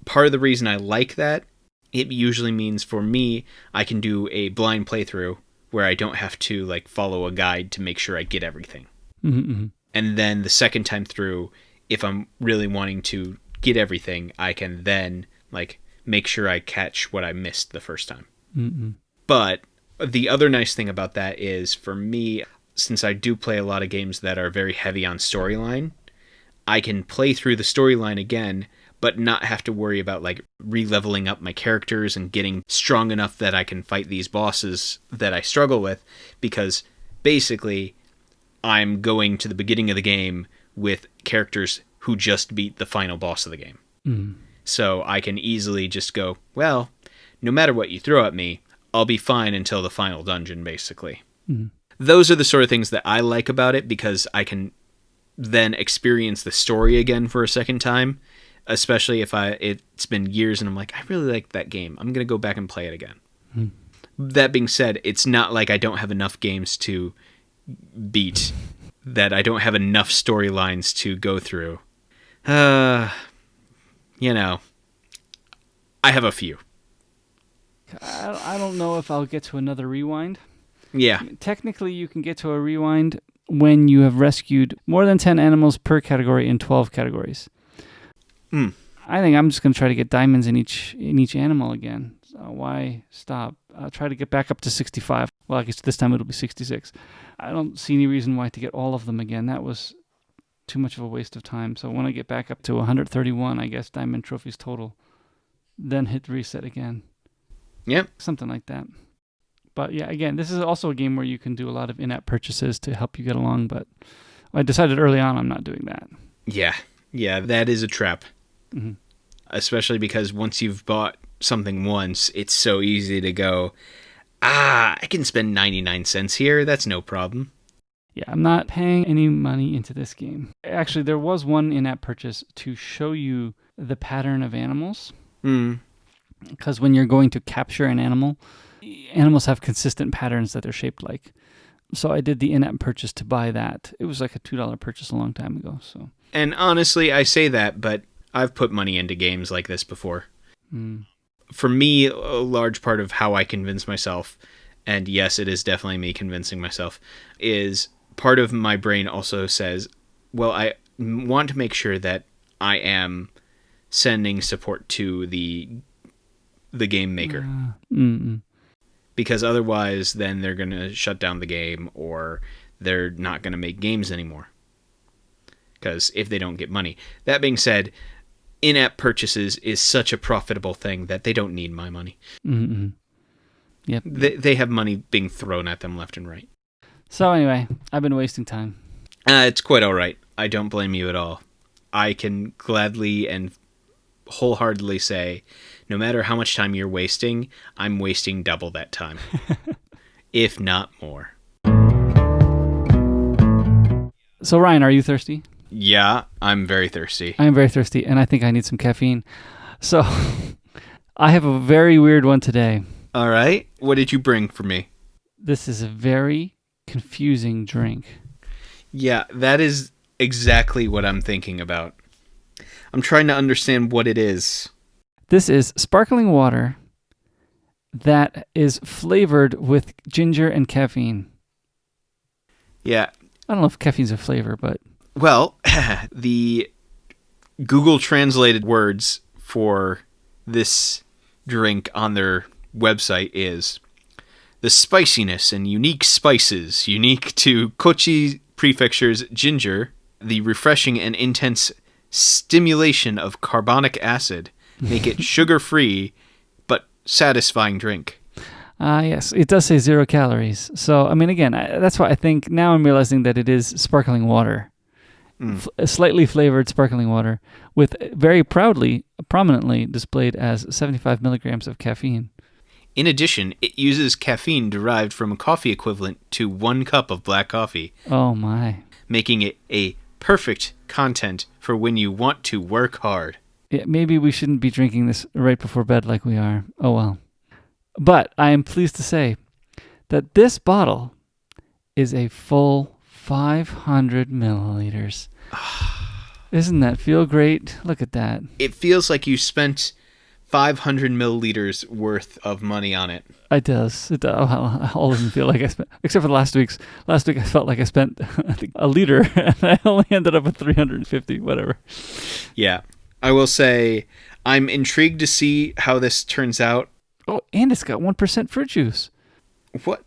part of the reason I like that, it usually means for me, I can do a blind playthrough where I don't have to like follow a guide to make sure I get everything. And then the second time through, if I'm really wanting to get everything, I can then like make sure I catch what I missed the first time. But the other nice thing about that is, for me, since I do play a lot of games that are very heavy on storyline, I can play through the storyline again, but not have to worry about like re-leveling up my characters and getting strong enough that I can fight these bosses that I struggle with, because basically I'm going to the beginning of the game with characters who just beat the final boss of the game. So I can easily just go, well, no matter what you throw at me, I'll be fine until the final dungeon, basically. Those are the sort of things that I like about it, because I can then experience the story again for a second time, especially if it's been years and I'm like, I really like that game. I'm going to go back and play it again. That being said, it's not like I don't have enough games to beat, that I don't have enough storylines to go through. You know, I have a few. I don't know if I'll get to another rewind. Yeah. Technically, you can get to a rewind when you have rescued more than 10 animals per category in 12 categories. I think I'm just going to try to get diamonds in each animal again. So why stop? I'll try to get back up to 65. Well, I guess this time it'll be 66. I don't see any reason why to get all of them again. That was too much of a waste of time. So when I get back up to 131, I guess, diamond trophies total, then hit reset again. Yep. Something like that. But yeah, again, this is also a game where you can do a lot of in-app purchases to help you get along, but I decided early on I'm not doing that. Yeah, that is a trap. Especially because once you've bought something once, it's so easy to go, I can spend 99 cents here, that's no problem. Yeah, I'm not paying any money into this game. Actually, there was one in-app purchase to show you the pattern of animals. Because when you're going to capture an animal, animals have consistent patterns that they're shaped like. So I did the in-app purchase to buy that. It was like a $2 purchase a long time ago. So. And honestly, I say that, but I've put money into games like this before. For me, a large part of how I convince myself, and yes, it is definitely me convincing myself, is part of my brain also says, well, I want to make sure that I am sending support to the game maker. Because otherwise, then they're going to shut down the game, or they're not going to make games anymore. Because if they don't get money. That being said, in-app purchases is such a profitable thing that they don't need my money. Yep. They have money being thrown at them left and right. So anyway, I've been wasting time. It's quite all right. I don't blame you at all. I can gladly and wholeheartedly say, no matter how much time you're wasting, I'm wasting double that time, if not more. So, Ryan, are you thirsty? Yeah, I'm very thirsty. I am very thirsty, and I think I need some caffeine. So, I have a very weird one today. All right. What did you bring for me? This is a very confusing drink. Yeah, that is exactly what I'm thinking about. I'm trying to understand what it is. This is sparkling water that is flavored with ginger and caffeine. Yeah. I don't know if caffeine's a flavor, but... Well, the Google translated words for this drink on their website is the spiciness and unique spices unique to Kochi Prefecture's ginger, the refreshing and intense stimulation of carbonic acid make it sugar-free but satisfying drink. Yes, it does say 0 calories. So, I mean, again, that's why I think now I'm realizing that it is sparkling water. Slightly flavored sparkling water with very prominently displayed as 75 milligrams of caffeine. In addition, it uses caffeine derived from a coffee equivalent to 1 cup of black coffee. Oh, my. Making it a perfect content for when you want to work hard. Yeah, maybe we shouldn't be drinking this right before bed like we are. Oh, well. But I am pleased to say that this bottle is a full 500 milliliters. Doesn't that feel great? Look at that. It feels like you spent 500 milliliters worth of money on it. It does. It does. All doesn't feel like I spent, except for last week I felt like I spent I think, a liter, and I only ended up with 350, whatever. Yeah. I will say I'm intrigued to see how this turns out. Oh, and it's got 1% fruit juice. What?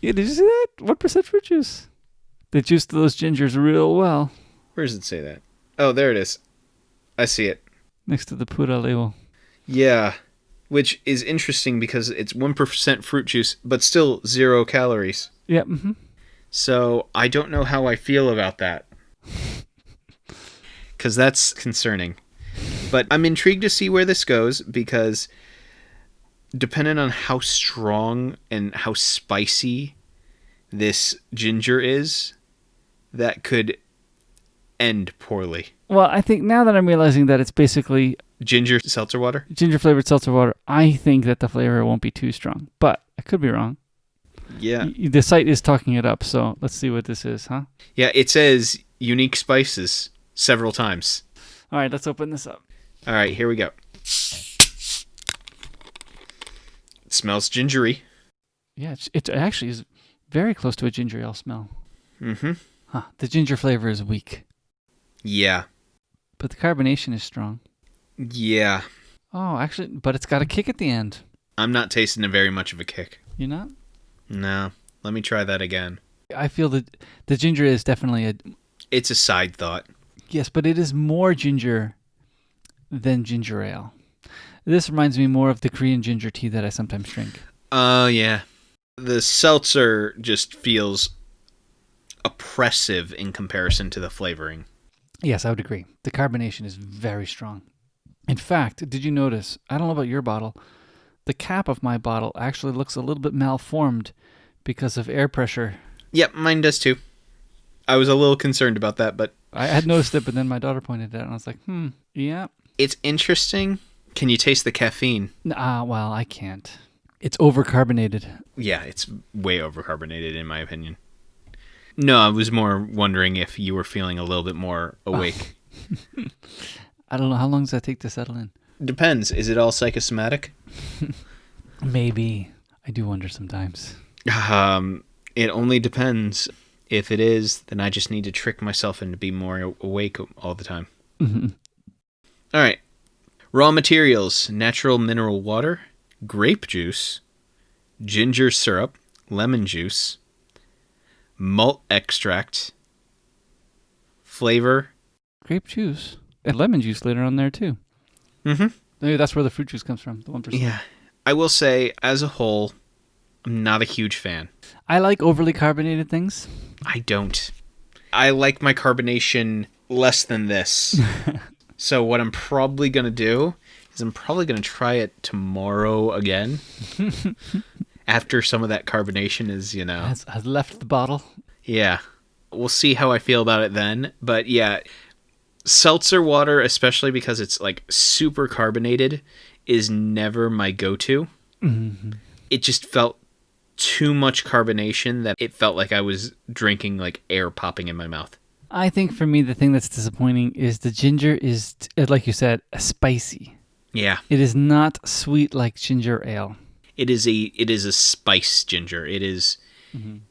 Yeah, did you see that? 1% fruit juice. They juiced those gingers real well. Where does it say that? Oh, there it is. I see it. Next to the pura label. Yeah, which is interesting because it's 1% fruit juice, but still 0 calories. Yeah. So I don't know how I feel about that. Because that's concerning. But I'm intrigued to see where this goes because depending on how strong and how spicy this ginger is, that could end poorly. Well, I think now that I'm realizing that it's basically ginger seltzer water? Ginger flavored seltzer water, I think that the flavor won't be too strong. But I could be wrong. Yeah. The site is talking it up, so let's see what this is, huh? Yeah, it says unique spices several times. All right, let's open this up. All right, here we go. It smells gingery. Yeah, it actually is very close to a ginger ale smell. Mm-hmm. Huh. The ginger flavor is weak. Yeah. But the carbonation is strong. Yeah. Oh, actually, but it's got a kick at the end. I'm not tasting very much of a kick. You're not? No. Let me try that again. I feel that the ginger is definitely It's a side thought. Yes, but it is more ginger than ginger ale. This reminds me more of the Korean ginger tea that I sometimes drink. Oh, yeah. The seltzer just feels oppressive in comparison to the flavoring. Yes, I would agree. The carbonation is very strong. In fact, did you notice, I don't know about your bottle, the cap of my bottle actually looks a little bit malformed because of air pressure. Yep, mine does too. I was a little concerned about that, but... I had noticed it, but then my daughter pointed it out, and I was like, yeah. It's interesting. Can you taste the caffeine? Well, I can't. It's overcarbonated. Yeah, it's way overcarbonated in my opinion. No, I was more wondering if you were feeling a little bit more awake. I don't know. How long does that take to settle in? Depends. Is it all psychosomatic? Maybe. I do wonder sometimes. It only depends. If it is, then I just need to trick myself into be more awake all the time. Mm-hmm. All right. Raw materials: natural mineral water, grape juice, ginger syrup, lemon juice, malt extract, flavor. Grape juice. And lemon juice later on there, too. Mm-hmm. Maybe that's where the fruit juice comes from, the 1%. Yeah. I will say, as a whole, I'm not a huge fan. I like overly carbonated things. I don't. I like my carbonation less than this. So what I'm probably going to do is I'm probably going to try it tomorrow again. After some of that carbonation is, has left the bottle. Yeah. We'll see how I feel about it then. But yeah, seltzer water, especially because it's like super carbonated, is never my go-to. Mm-hmm. It just felt too much carbonation that it felt like I was drinking like air popping in my mouth. I think for me, the thing that's disappointing is the ginger is, like you said, spicy. Yeah. It is not sweet like ginger ale. It is a spice ginger. It is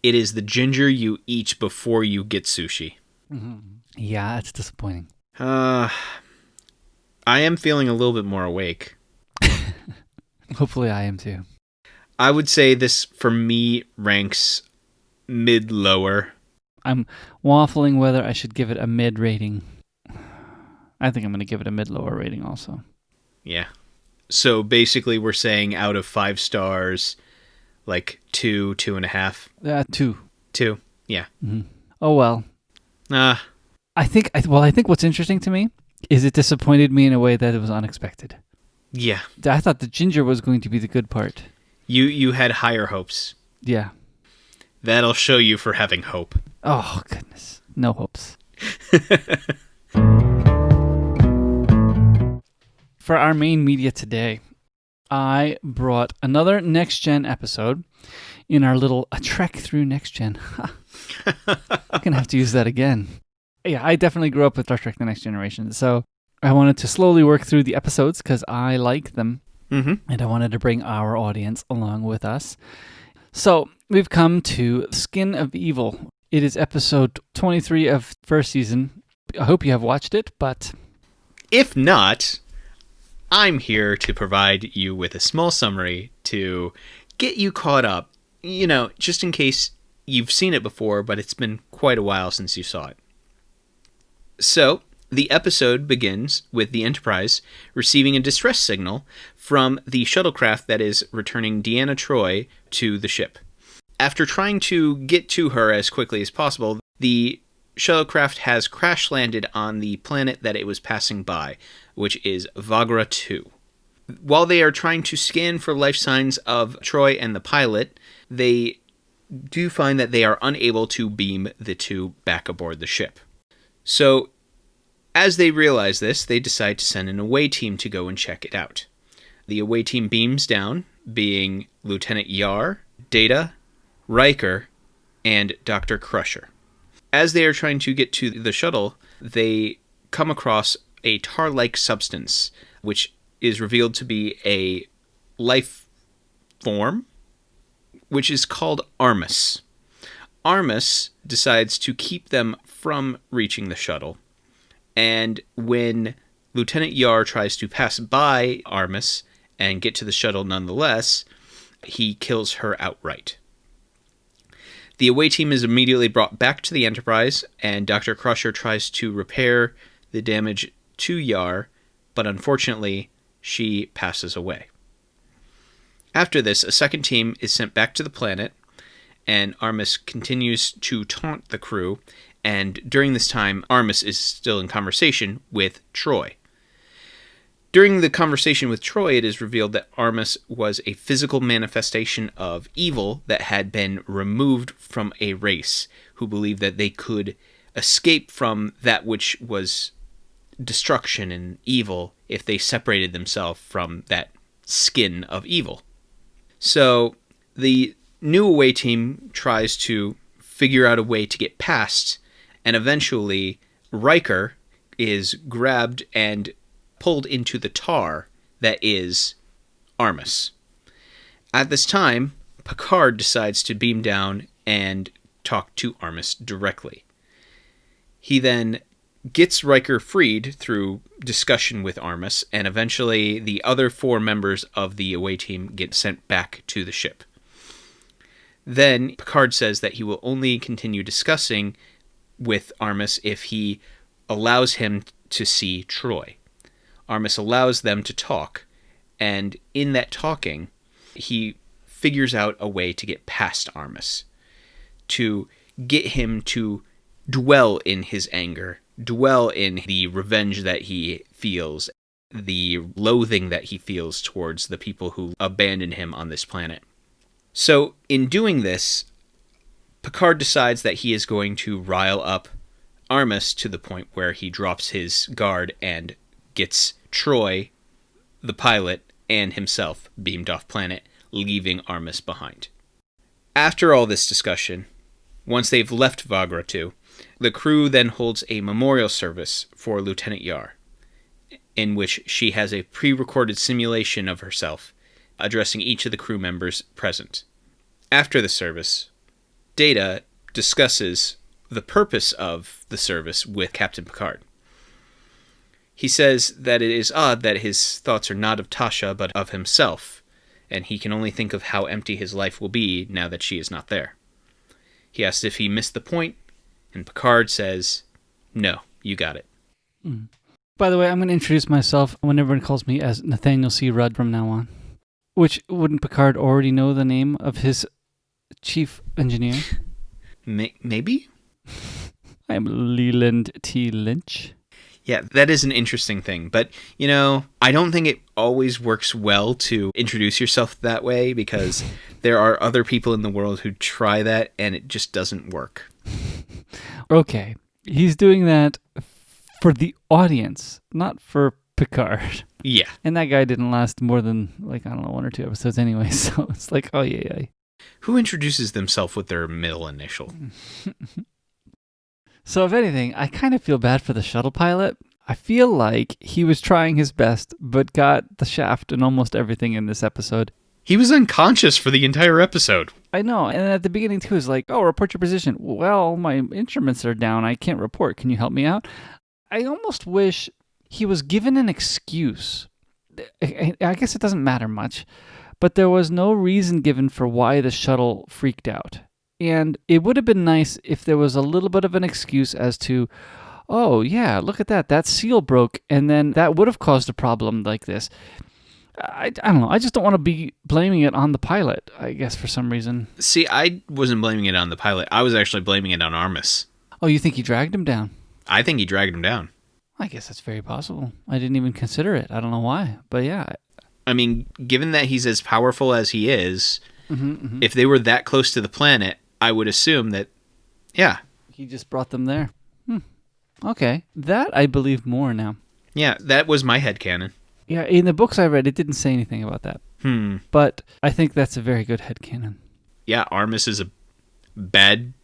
the ginger you eat before you get sushi. Mm-hmm. Yeah, it's disappointing. I am feeling a little bit more awake. Hopefully I am too. I would say this, for me, ranks mid-lower. I'm waffling whether I should give it a mid rating. I think I'm going to give it a mid-lower rating also. Yeah. So basically we're saying out of 5 stars, like 2, 2.5. 2. 2, yeah. Mm-hmm. Oh, well. I think what's interesting to me is it disappointed me in a way that it was unexpected. Yeah. I thought the ginger was going to be the good part. You had higher hopes. Yeah. That'll show you for having hope. Oh, goodness. No hopes. For our main media today, I brought another Next Gen episode in our little A Trek Through Next Gen. I'm going to have to use that again. Yeah, I definitely grew up with Star Trek The Next Generation, so I wanted to slowly work through the episodes because I like them, and I wanted to bring our audience along with us. So we've come to Skin of Evil. It is episode 23 of first season. I hope you have watched it, but if not, I'm here to provide you with a small summary to get you caught up, just in case you've seen it before, but it's been quite a while since you saw it. So, the episode begins with the Enterprise receiving a distress signal from the shuttlecraft that is returning Deanna Troi to the ship. After trying to get to her as quickly as possible, the shuttlecraft has crash-landed on the planet that it was passing by, which is Vagra 2. While they are trying to scan for life signs of Troi and the pilot, they do find that they are unable to beam the two back aboard the ship. So, as they realize this, they decide to send an away team to go and check it out. The away team beams down, being Lieutenant Yar, Data, Riker, and Dr. Crusher. As they are trying to get to the shuttle, they come across a tar-like substance, which is revealed to be a life form, which is called Armus. Armus decides to keep them from reaching the shuttle, and when Lieutenant Yar tries to pass by Armus and get to the shuttle nonetheless, he kills her outright. The away team is immediately brought back to the Enterprise, and Dr. Crusher tries to repair the damage to Yar, but unfortunately, she passes away. After this, a second team is sent back to the planet, and Armus continues to taunt the crew, and during this time, Armus is still in conversation with Troi. During the conversation with Troi, it is revealed that Armus was a physical manifestation of evil that had been removed from a race who believed that they could escape from that which was destruction and evil if they separated themselves from that skin of evil. So the new away team tries to figure out a way to get past, and eventually Riker is grabbed and pulled into the tar that is Armus. At this time, Picard decides to beam down and talk to Armus directly. He then gets Riker freed through discussion with Armus, and eventually the other 4 members of the away team get sent back to the ship. Then Picard says that he will only continue discussing with Armus if he allows him to see Troi. Armus allows them to talk, and in that talking, he figures out a way to get past Armus, to get him to dwell in his anger dwell in the revenge that he feels, the loathing that he feels towards the people who abandoned him on this planet. So, in doing this, Picard decides that he is going to rile up Armus to the point where he drops his guard and gets Troy, the pilot, and himself beamed off planet, leaving Armus behind. After all this discussion, once they've left Vagra 2, the crew then holds a memorial service for Lieutenant Yar, in which she has a pre-recorded simulation of herself, addressing each of the crew members present. After the service, Data discusses the purpose of the service with Captain Picard. He says that it is odd that his thoughts are not of Tasha but of himself, and he can only think of how empty his life will be now that she is not there. He asks if he missed the point, and Picard says, "No, you got it." Mm. By the way, I'm going to introduce myself when everyone calls me as Nathaniel C. Rudd from now on. Which, wouldn't Picard already know the name of his chief engineer? Maybe? I'm Leland T. Lynch. Yeah, that is an interesting thing. But, I don't think it always works well to introduce yourself that way, because there are other people in the world who try that and it just doesn't work. Okay. He's doing that for the audience, not for Picard. Yeah. And that guy didn't last more than, 1 or 2 episodes anyway, so it's like, oh, yeah. Who introduces themselves with their middle initial? So if anything, I kind of feel bad for the shuttle pilot. I feel like he was trying his best, but got the shaft in almost everything in this episode. He was unconscious for the entire episode. I know, and at the beginning too, it's like, oh, report your position. Well, my instruments are down. I can't report. Can you help me out? I almost wish he was given an excuse. I guess it doesn't matter much, but there was no reason given for why the shuttle freaked out. And it would have been nice if there was a little bit of an excuse as to, oh, yeah, look at that seal broke, and then that would have caused a problem like this. I don't know. I just don't want to be blaming it on the pilot, I guess, for some reason. See, I wasn't blaming it on the pilot. I was actually blaming it on Armus. Oh, you think he dragged him down? I think he dragged him down. I guess that's very possible. I didn't even consider it. I don't know why, but yeah. I mean, given that he's as powerful as he is, if they were that close to the planet, I would assume that, yeah. He just brought them there. Okay. That I believe more now. Yeah, that was my headcanon. Yeah, in the books I read, it didn't say anything about that. But I think that's a very good headcanon. Yeah, Armus is a bad...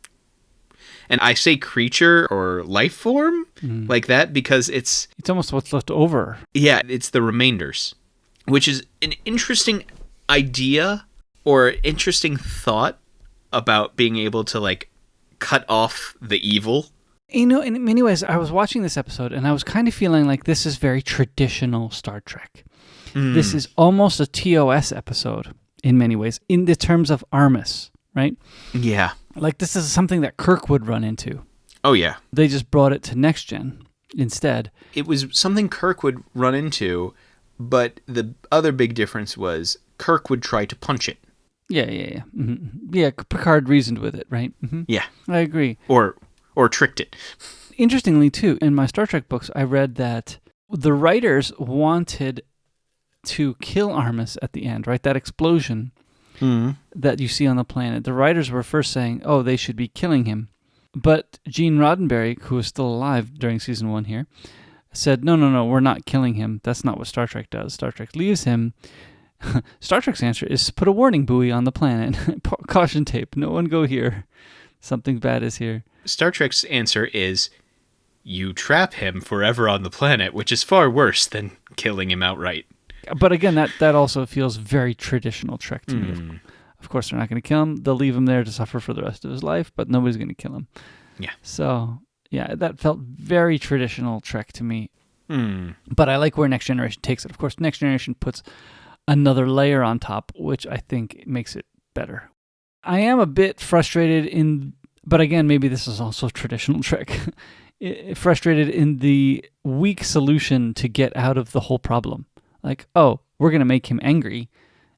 And I say creature or life form like that because it's... It's almost what's left over. Yeah, it's the remainders, which is an interesting idea or interesting thought about being able to, cut off the evil. In many ways, I was watching this episode and I was kind of feeling like this is very traditional Star Trek. This is almost a TOS episode in many ways, in the terms of Armus, right? Yeah. This is something that Kirk would run into. Oh, yeah. They just brought it to Next Gen instead. It was something Kirk would run into, but the other big difference was Kirk would try to punch it. Yeah. Mm-hmm. Yeah, Picard reasoned with it, right? Mm-hmm. Yeah. I agree. Or tricked it. Interestingly, too, in my Star Trek books, I read that the writers wanted to kill Armus at the end, right? That explosion that you see on the planet. The writers were first saying, oh, they should be killing him. But Gene Roddenberry, who was still alive during season 1 here, said, no, we're not killing him. That's not what Star Trek does. Star Trek leaves him. Star Trek's answer is put a warning buoy on the planet. Caution tape. No one go here. Something bad is here. Star Trek's answer is you trap him forever on the planet, which is far worse than killing him outright. But again, that also feels very traditional Trek to me. Of course, they're not going to kill him. They'll leave him there to suffer for the rest of his life, but nobody's going to kill him. Yeah. So, yeah, that felt very traditional Trek to me. But I like where Next Generation takes it. Of course, Next Generation puts another layer on top, which I think makes it better. I am a bit frustrated but again, maybe this is also traditional Trek, frustrated in the weak solution to get out of the whole problem. Like, oh, we're going to make him angry,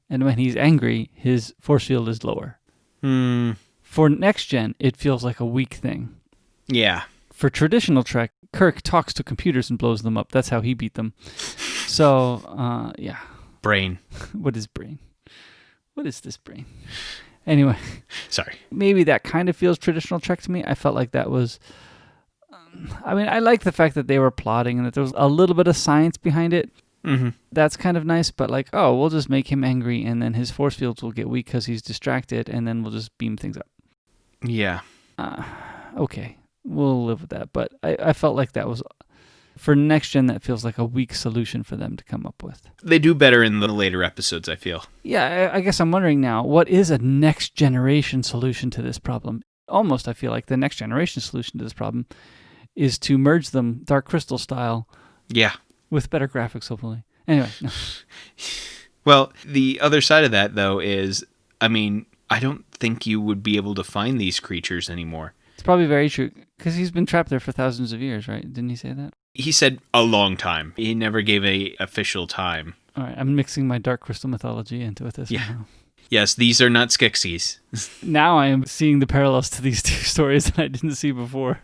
and when he's angry, his force field is lower. For Next Gen, it feels like a weak thing. Yeah. for traditional Trek, Kirk talks to computers and blows them up. That's how he beat them. So, yeah. Brain. What is brain? What is this brain? Anyway. Sorry. Maybe that kind of feels traditional Trek to me. I felt like that was... I like the fact that they were plotting and that there was a little bit of science behind it. Mm-hmm. That's kind of nice, but like, oh, we'll just make him angry and then his force fields will get weak because he's distracted and then we'll just beam things up. Yeah. Okay, we'll live with that. But I felt like that was, for Next Gen, that feels like a weak solution for them to come up with. They do better in the later episodes, I feel. Yeah, I guess I'm wondering now, what is a next generation solution to this problem? Almost, I feel like the next generation solution to this problem is to merge them Dark Crystal style. Yeah. With better graphics, hopefully. Anyway. No. Well, the other side of that, though, is, I don't think you would be able to find these creatures anymore. It's probably very true, because he's been trapped there for thousands of years, right? Didn't he say that? He said a long time. He never gave a official time. All right, I'm mixing my Dark Crystal mythology into it this now. Yes, these are not Skeksis. Now I am seeing the parallels to these two stories that I didn't see before.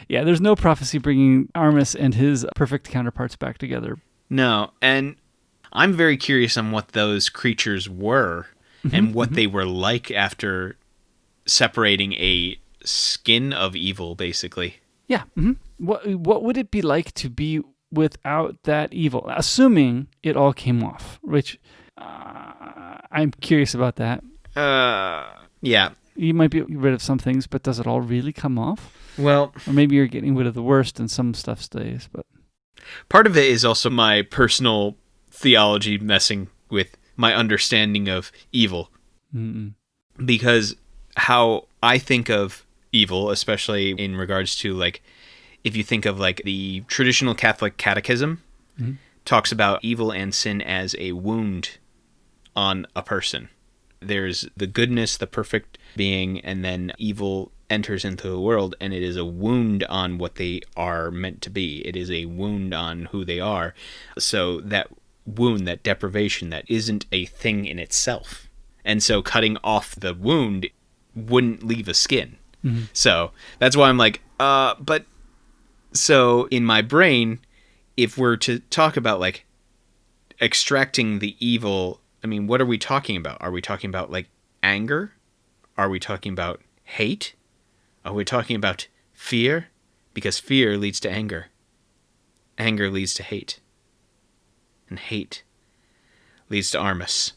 Yeah, there's no prophecy bringing Armus and his perfect counterparts back together. No, and I'm very curious on what those creatures were and what they were like after separating a skin of evil, basically. Yeah. Mm-hmm. What would it be like to be without that evil? Assuming it all came off, which I'm curious about that. Yeah. You might be rid of some things, but does it all really come off? Well, or maybe you're getting rid of the worst and some stuff stays. But part of it is also my personal theology messing with my understanding of evil. Mm-mm. Because how I think of evil, especially in regards to, like, if you think of, like, the traditional Catholic catechism, talks about evil and sin as a wound on a person. There's the goodness, the perfect being, and then evil enters into the world, and it is a wound on what they are meant to be. It is a wound on who they are. So that wound, that deprivation, that isn't a thing in itself. And so cutting off the wound wouldn't leave a skin. Mm-hmm. So that's why I'm like, but so in my brain, if we're to talk about, like, extracting the evil, what are we talking about? Are we talking about, like, anger? Are we talking about hate? Are we talking about fear? Because fear leads to anger. Anger leads to hate. And hate leads to Armus.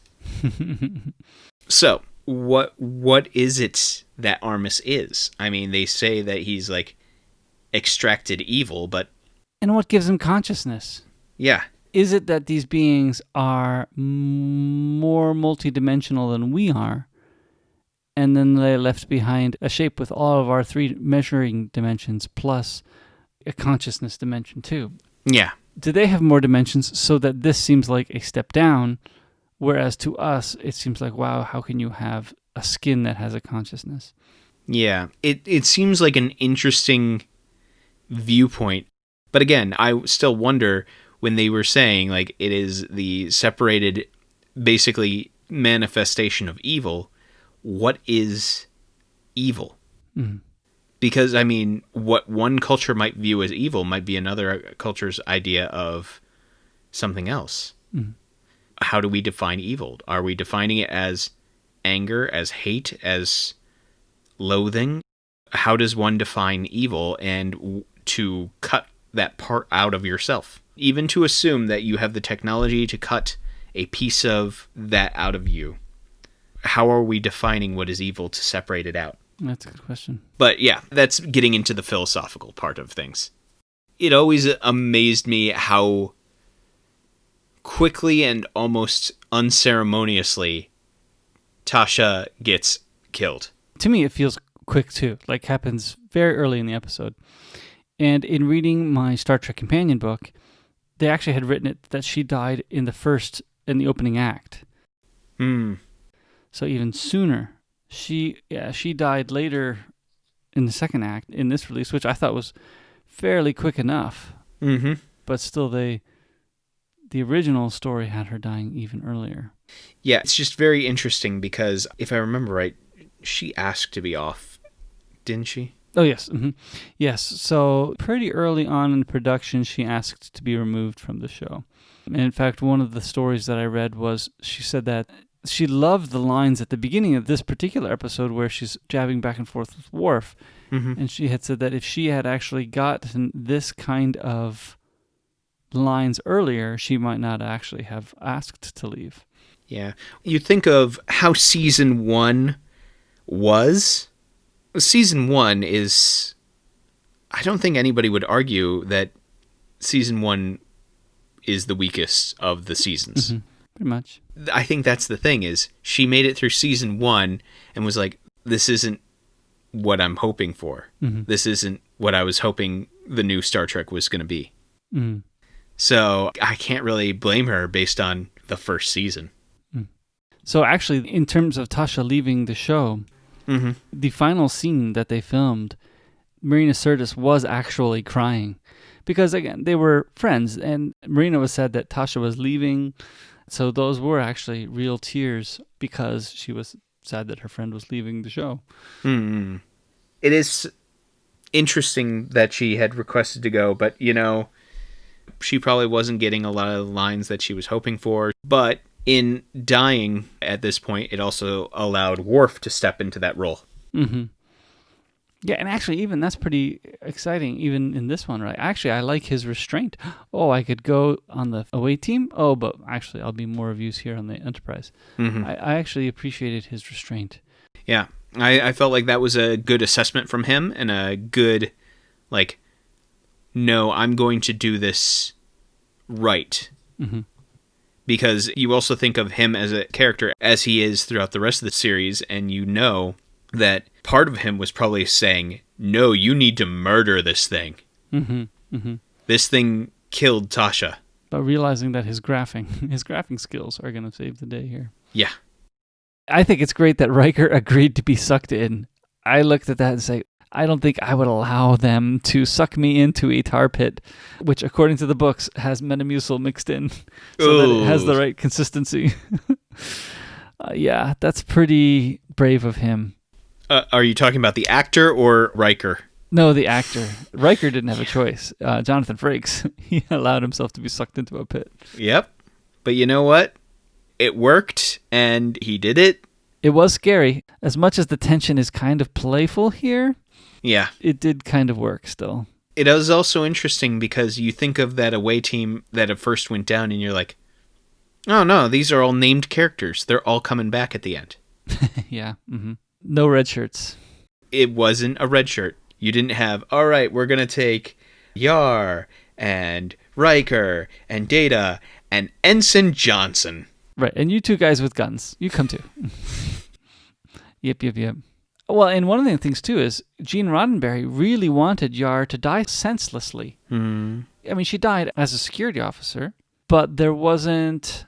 So, what is it that Armus is? They say that he's, like, extracted evil, but... And what gives him consciousness? Yeah. Is it that these beings are more multidimensional than we are, and then they left behind a shape with all of our 3 measuring dimensions plus a consciousness dimension too? Yeah. Do they have more dimensions so that this seems like a step down, whereas to us it seems like, wow, how can you have a skin that has a consciousness? Yeah. It seems like an interesting viewpoint. But again, I still wonder, when they were saying, like, it is the separated, basically, manifestation of evil, what is evil? Mm-hmm. Because, what one culture might view as evil might be another culture's idea of something else. Mm-hmm. How do we define evil? Are we defining it as anger, as hate, as loathing? How does one define evil, and to cut that part out of yourself? Even to assume that you have the technology to cut a piece of that out of you. How are we defining what is evil to separate it out? That's a good question. But yeah, that's getting into the philosophical part of things. It always amazed me how quickly and almost unceremoniously Tasha gets killed. To me, it feels quick too, like happens very early in the episode. And in reading my Star Trek companion book, they actually had written it that she died in the opening act. So even sooner. She died later in the second act in this release, which I thought was fairly quick enough. Mm-hmm. But still, the original story had her dying even earlier. Yeah, it's just very interesting because if I remember right, she asked to be off, didn't she? Oh, yes. Yes. So pretty early on in production, she asked to be removed from the show. And in fact, one of the stories that I read was she said that she loved the lines at the beginning of this particular episode where she's jabbing back and forth with Worf. Mm-hmm. And she had said that if she had actually gotten this kind of lines earlier, she might not actually have asked to leave. Yeah. You think of how season 1 was. Season 1 is... I don't think anybody would argue that season 1 is the weakest of the seasons. Pretty much. I think that's the thing, is she made it through season 1 and was like, this isn't what I'm hoping for. This isn't what I was hoping the new Star Trek was going to be. So I can't really blame her based on the first season. So actually, in terms of Tasha leaving the show, the final scene that they filmed, Marina Sirtis was actually crying. Because, again, they were friends, and Marina was sad that Tasha was leaving. So those were actually real tears because she was sad that her friend was leaving the show. It is interesting that she had requested to go, but, she probably wasn't getting a lot of the lines that she was hoping for. But in dying at this point, it also allowed Worf to step into that role. Yeah, and actually, even that's pretty exciting, even in this one, right? Actually, I like his restraint. Oh, I could go on the away team? Oh, but actually, I'll be more of use here on the Enterprise. I actually appreciated his restraint. Yeah, I felt like that was a good assessment from him and a good, no, I'm going to do this right. Because you also think of him as a character as he is throughout the rest of the series, and that part of him was probably saying, no, you need to murder this thing. This thing killed Tasha. But realizing that his graphing skills are going to save the day here. Yeah. I think it's great that Riker agreed to be sucked in. I looked at that and said, I don't think I would allow them to suck me into a tar pit, which according to the books has Metamucil mixed in so that it has the right consistency. Yeah, that's pretty brave of him. Are you talking about the actor or Riker? No, the actor. Riker didn't have a choice. Jonathan Frakes, he allowed himself to be sucked into a pit. Yep. But you know what? It worked, and he did it. It was scary. As much as the tension is kind of playful here, yeah, it did kind of work still. It is also interesting because you think of that away team that at first went down, and you're like, oh no, these are all named characters. They're all coming back at the end. Yeah. No red shirts. It wasn't a red shirt. You didn't have, all right, we're going to take Yar and Riker and Data and Ensign Johnson. Right, and you two guys with guns. You come too. Yep. Well, and one of the things, too, is Gene Roddenberry really wanted Yar to die senselessly. I mean, she died as a security officer, but there wasn't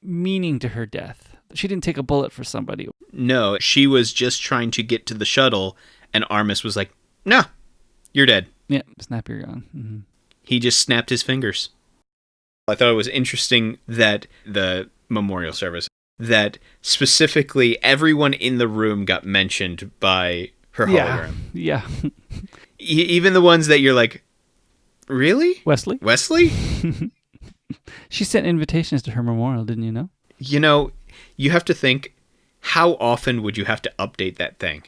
meaning to her death. She didn't take a bullet for somebody. No, she was just trying to get to the shuttle, and Armis was like, no, you're dead. Yeah, snap your gun. He just snapped his fingers. I thought it was interesting that the memorial service, that specifically everyone in the room got mentioned by her hologram. Yeah. Even the ones that you're like, really? Wesley? She sent invitations to her memorial, didn't you know? You have to think, how often would you have to update that thing?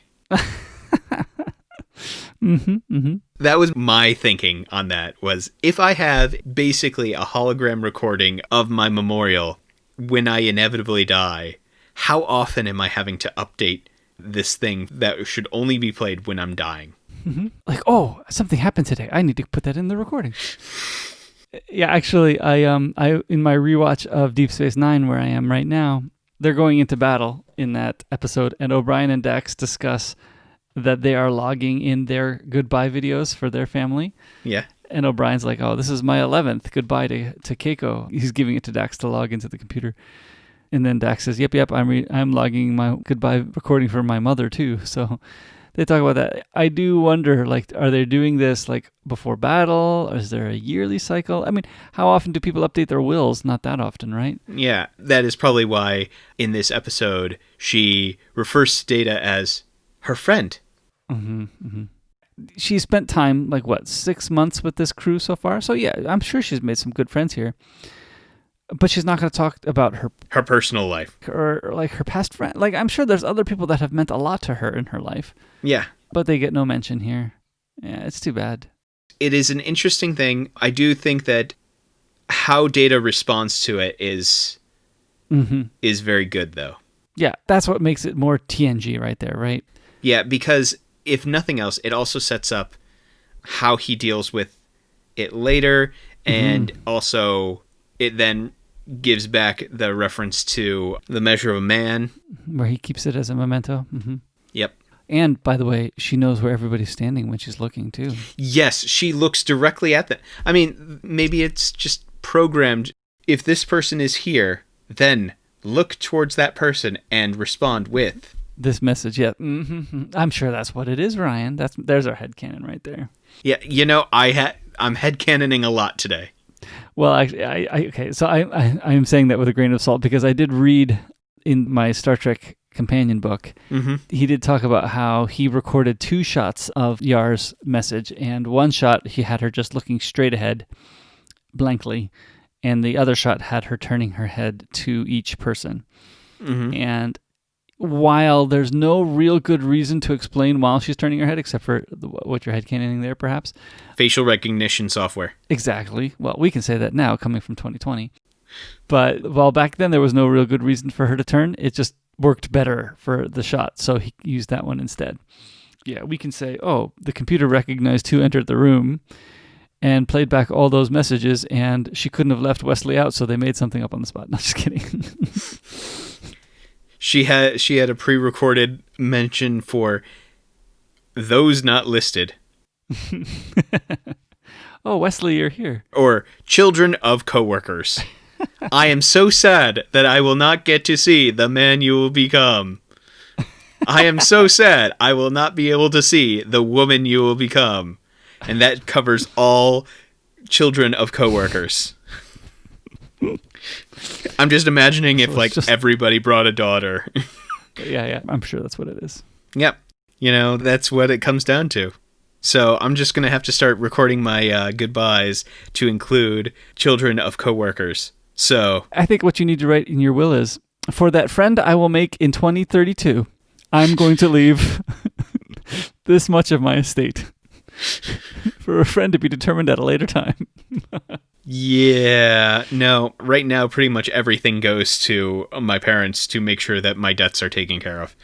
That was my thinking on that, was if I have basically a hologram recording of my memorial when I inevitably die, how often am I having to update this thing that should only be played when I'm dying? Like, oh, something happened today. I need to put that in the recording. Yeah, actually, I in my rewatch of Deep Space Nine, where I am right now, they're going into battle in that episode, and O'Brien and Dax discuss that they are logging in their goodbye videos for their family. Yeah. And O'Brien's like, oh, this is my 11th goodbye to Keiko. He's giving it to Dax to log into the computer. And then Dax says, yep, I'm logging my goodbye recording for my mother too. So they talk about that. I do wonder, are they doing this before battle? Or is there a yearly cycle? I mean, how often do people update their wills? Not that often, right? Yeah, that is probably why in this episode she refers to Data as her friend. She's spent time, 6 months with this crew so far. So yeah, I'm sure she's made some good friends here. But she's not going to talk about her personal life or her past friend. I'm sure there's other people that have meant a lot to her in her life. Yeah. But they get no mention here. Yeah, it's too bad. It is an interesting thing. I do think that how Data responds to it is very good, though. Yeah, that's what makes it more TNG right there, right? Yeah, because if nothing else, it also sets up how he deals with it later, and also it then gives back the reference to the measure of a man. Where he keeps it as a memento. Mm-hmm. Yep. And, by the way, she knows where everybody's standing when she's looking, too. Yes, she looks directly at them. I mean, maybe it's just programmed. If this person is here, then look towards that person and respond with this message. Yeah, I'm sure that's what it is, Ryan. There's our headcanon right there. Yeah, I'm headcanoning a lot today. Well, okay, so I'm saying that with a grain of salt because I did read in my Star Trek companion book, he did talk about how he recorded 2 shots of Yar's message, and one shot he had her just looking straight ahead, blankly, and the other shot had her turning her head to each person. And while there's no real good reason to explain while she's turning her head, except for what you're headcanoning there, perhaps. Facial recognition software. Exactly. Well, we can say that now, coming from 2020. But while back then there was no real good reason for her to turn, it just worked better for the shot, so he used that one instead. Yeah, we can say, the computer recognized who entered the room and played back all those messages, and she couldn't have left Wesley out, so they made something up on the spot. No, just kidding. She had a pre-recorded mention for those not listed. Oh, Wesley, you're here. Or children of coworkers. I am so sad that I will not get to see the man you will become. I am so sad I will not be able to see the woman you will become. And that covers all children of coworkers. I'm just imagining if everybody brought a daughter. Yeah, I'm sure that's what it is. Yep. That's what it comes down to. So I'm just going to have to start recording my goodbyes to include children of coworkers. So I think what you need to write in your will is, for that friend I will make in 2032, I'm going to leave this much of my estate for a friend to be determined at a later time. Yeah, no, right now pretty much everything goes to my parents to make sure that my debts are taken care of.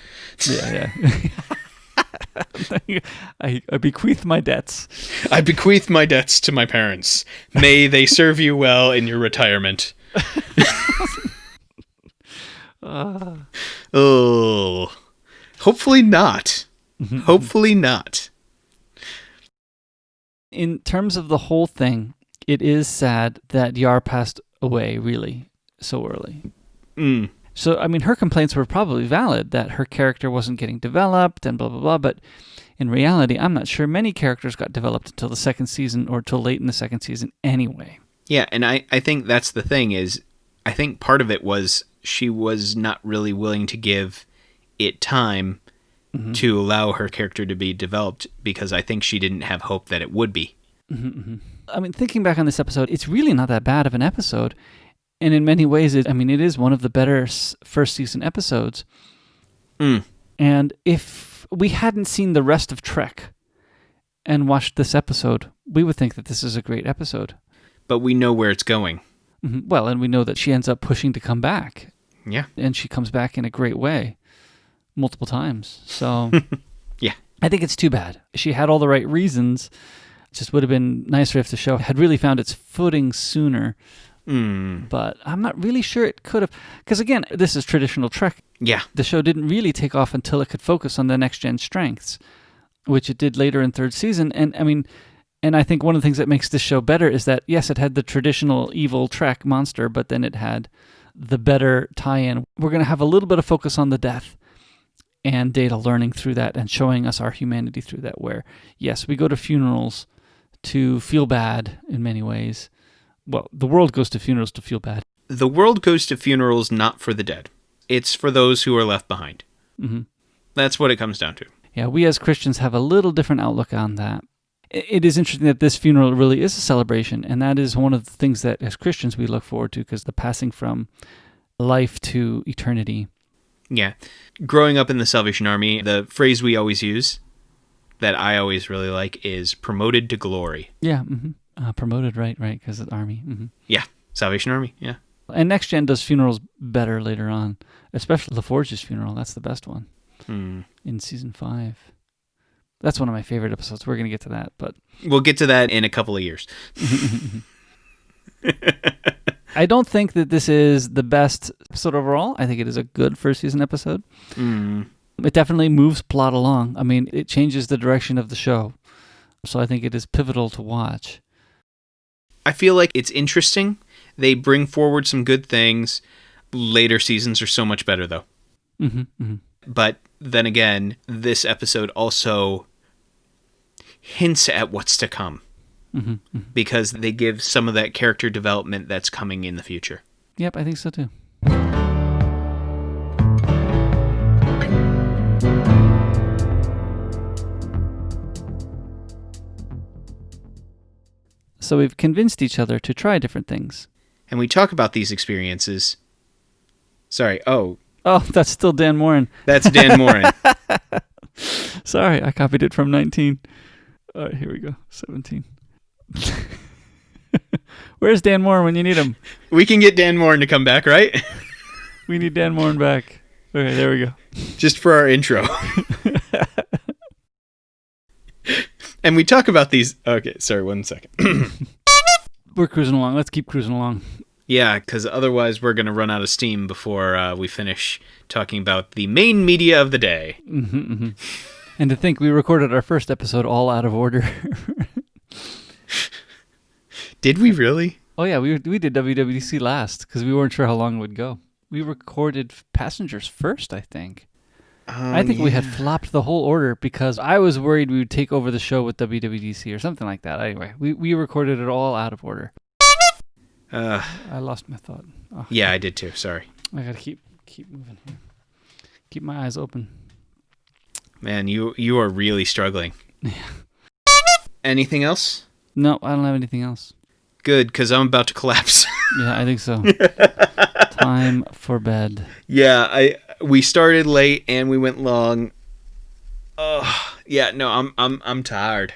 Yeah. I bequeath my debts. I bequeath my debts to my parents. May they serve you well in your retirement. Oh, hopefully not. Hopefully not. In terms of the whole thing, it is sad that Yar passed away, really, so early. So, I mean, her complaints were probably valid, that her character wasn't getting developed and blah, blah, blah, but in reality, I'm not sure many characters got developed until the second season or till late in the second season anyway. Yeah, and I think that's the thing is, I think part of it was she was not really willing to give it time to allow her character to be developed because I think she didn't have hope that it would be. I mean, thinking back on this episode, it's really not that bad of an episode. And in many ways, it is one of the better first season episodes. And if we hadn't seen the rest of Trek and watched this episode, we would think that this is a great episode. But we know where it's going. Well, and we know that she ends up pushing to come back. Yeah. And she comes back in a great way multiple times. So yeah, I think it's too bad. She had all the right reasons. It just would have been nicer if the show had really found its footing sooner. But I'm not really sure it could have. Because again, this is traditional Trek. Yeah. The show didn't really take off until it could focus on the next-gen strengths, which it did later in third season. And I think one of the things that makes this show better is that, yes, it had the traditional evil Trek monster, but then it had the better tie-in. We're going to have a little bit of focus on the death and Data learning through that and showing us our humanity through that, where, yes, we go to funerals to feel bad in many ways. Well, the world goes to funerals to feel bad. The world goes to funerals not for the dead. It's for those who are left behind. That's what it comes down to. Yeah, we as Christians have a little different outlook on that. It is interesting that this funeral really is a celebration, and that is one of the things that as Christians we look forward to, because the passing from life to eternity. Yeah. Growing up in the Salvation Army, the phrase we always use that I always really like is promoted to glory. Yeah, promoted, right, because of the Army. Mm-hmm. Yeah, Salvation Army, yeah. And Next Gen does funerals better later on, especially LaForge's funeral. That's the best one in season 5. That's one of my favorite episodes. We're going to get to that, but we'll get to that in a couple of years. I don't think that this is the best episode overall. I think it is a good first season episode. It definitely moves plot along. I mean, it changes the direction of the show. So I think it is pivotal to watch. I feel like it's interesting. They bring forward some good things. Later seasons are so much better, though. But then again, this episode also hints at what's to come. Because they give some of that character development that's coming in the future. Yep, I think so too. So we've convinced each other to try different things. And we talk about these experiences. Sorry, oh, that's still Dan Morin. That's Dan Morin. Sorry, I copied it from 19. All right, here we go. 17. Where's Dan Morin when you need him? We can get Dan Morin to come back, right? We need Dan Morin back. Okay, there we go. Just for our intro. And we talk about these... Okay, sorry, 1 second. We're cruising along. Let's keep cruising along. Yeah, because otherwise we're going to run out of steam before we finish talking about the main media of the day. And to think we recorded our first episode all out of order. Did we really? Oh, yeah, we did WWDC last because we weren't sure how long it would go. We recorded Passengers first, I think. I think we had flopped the whole order because I was worried we would take over the show with WWDC or something like that. Anyway, we recorded it all out of order. I lost my thought. Oh, yeah, I did too. Sorry. I gotta keep moving here. Keep my eyes open. Man, you are really struggling. Yeah. Anything else? No, I don't have anything else. Good, because I'm about to collapse. Yeah, I think so. Time for bed. Yeah, we started late and we went long. Oh, yeah, no, I'm tired.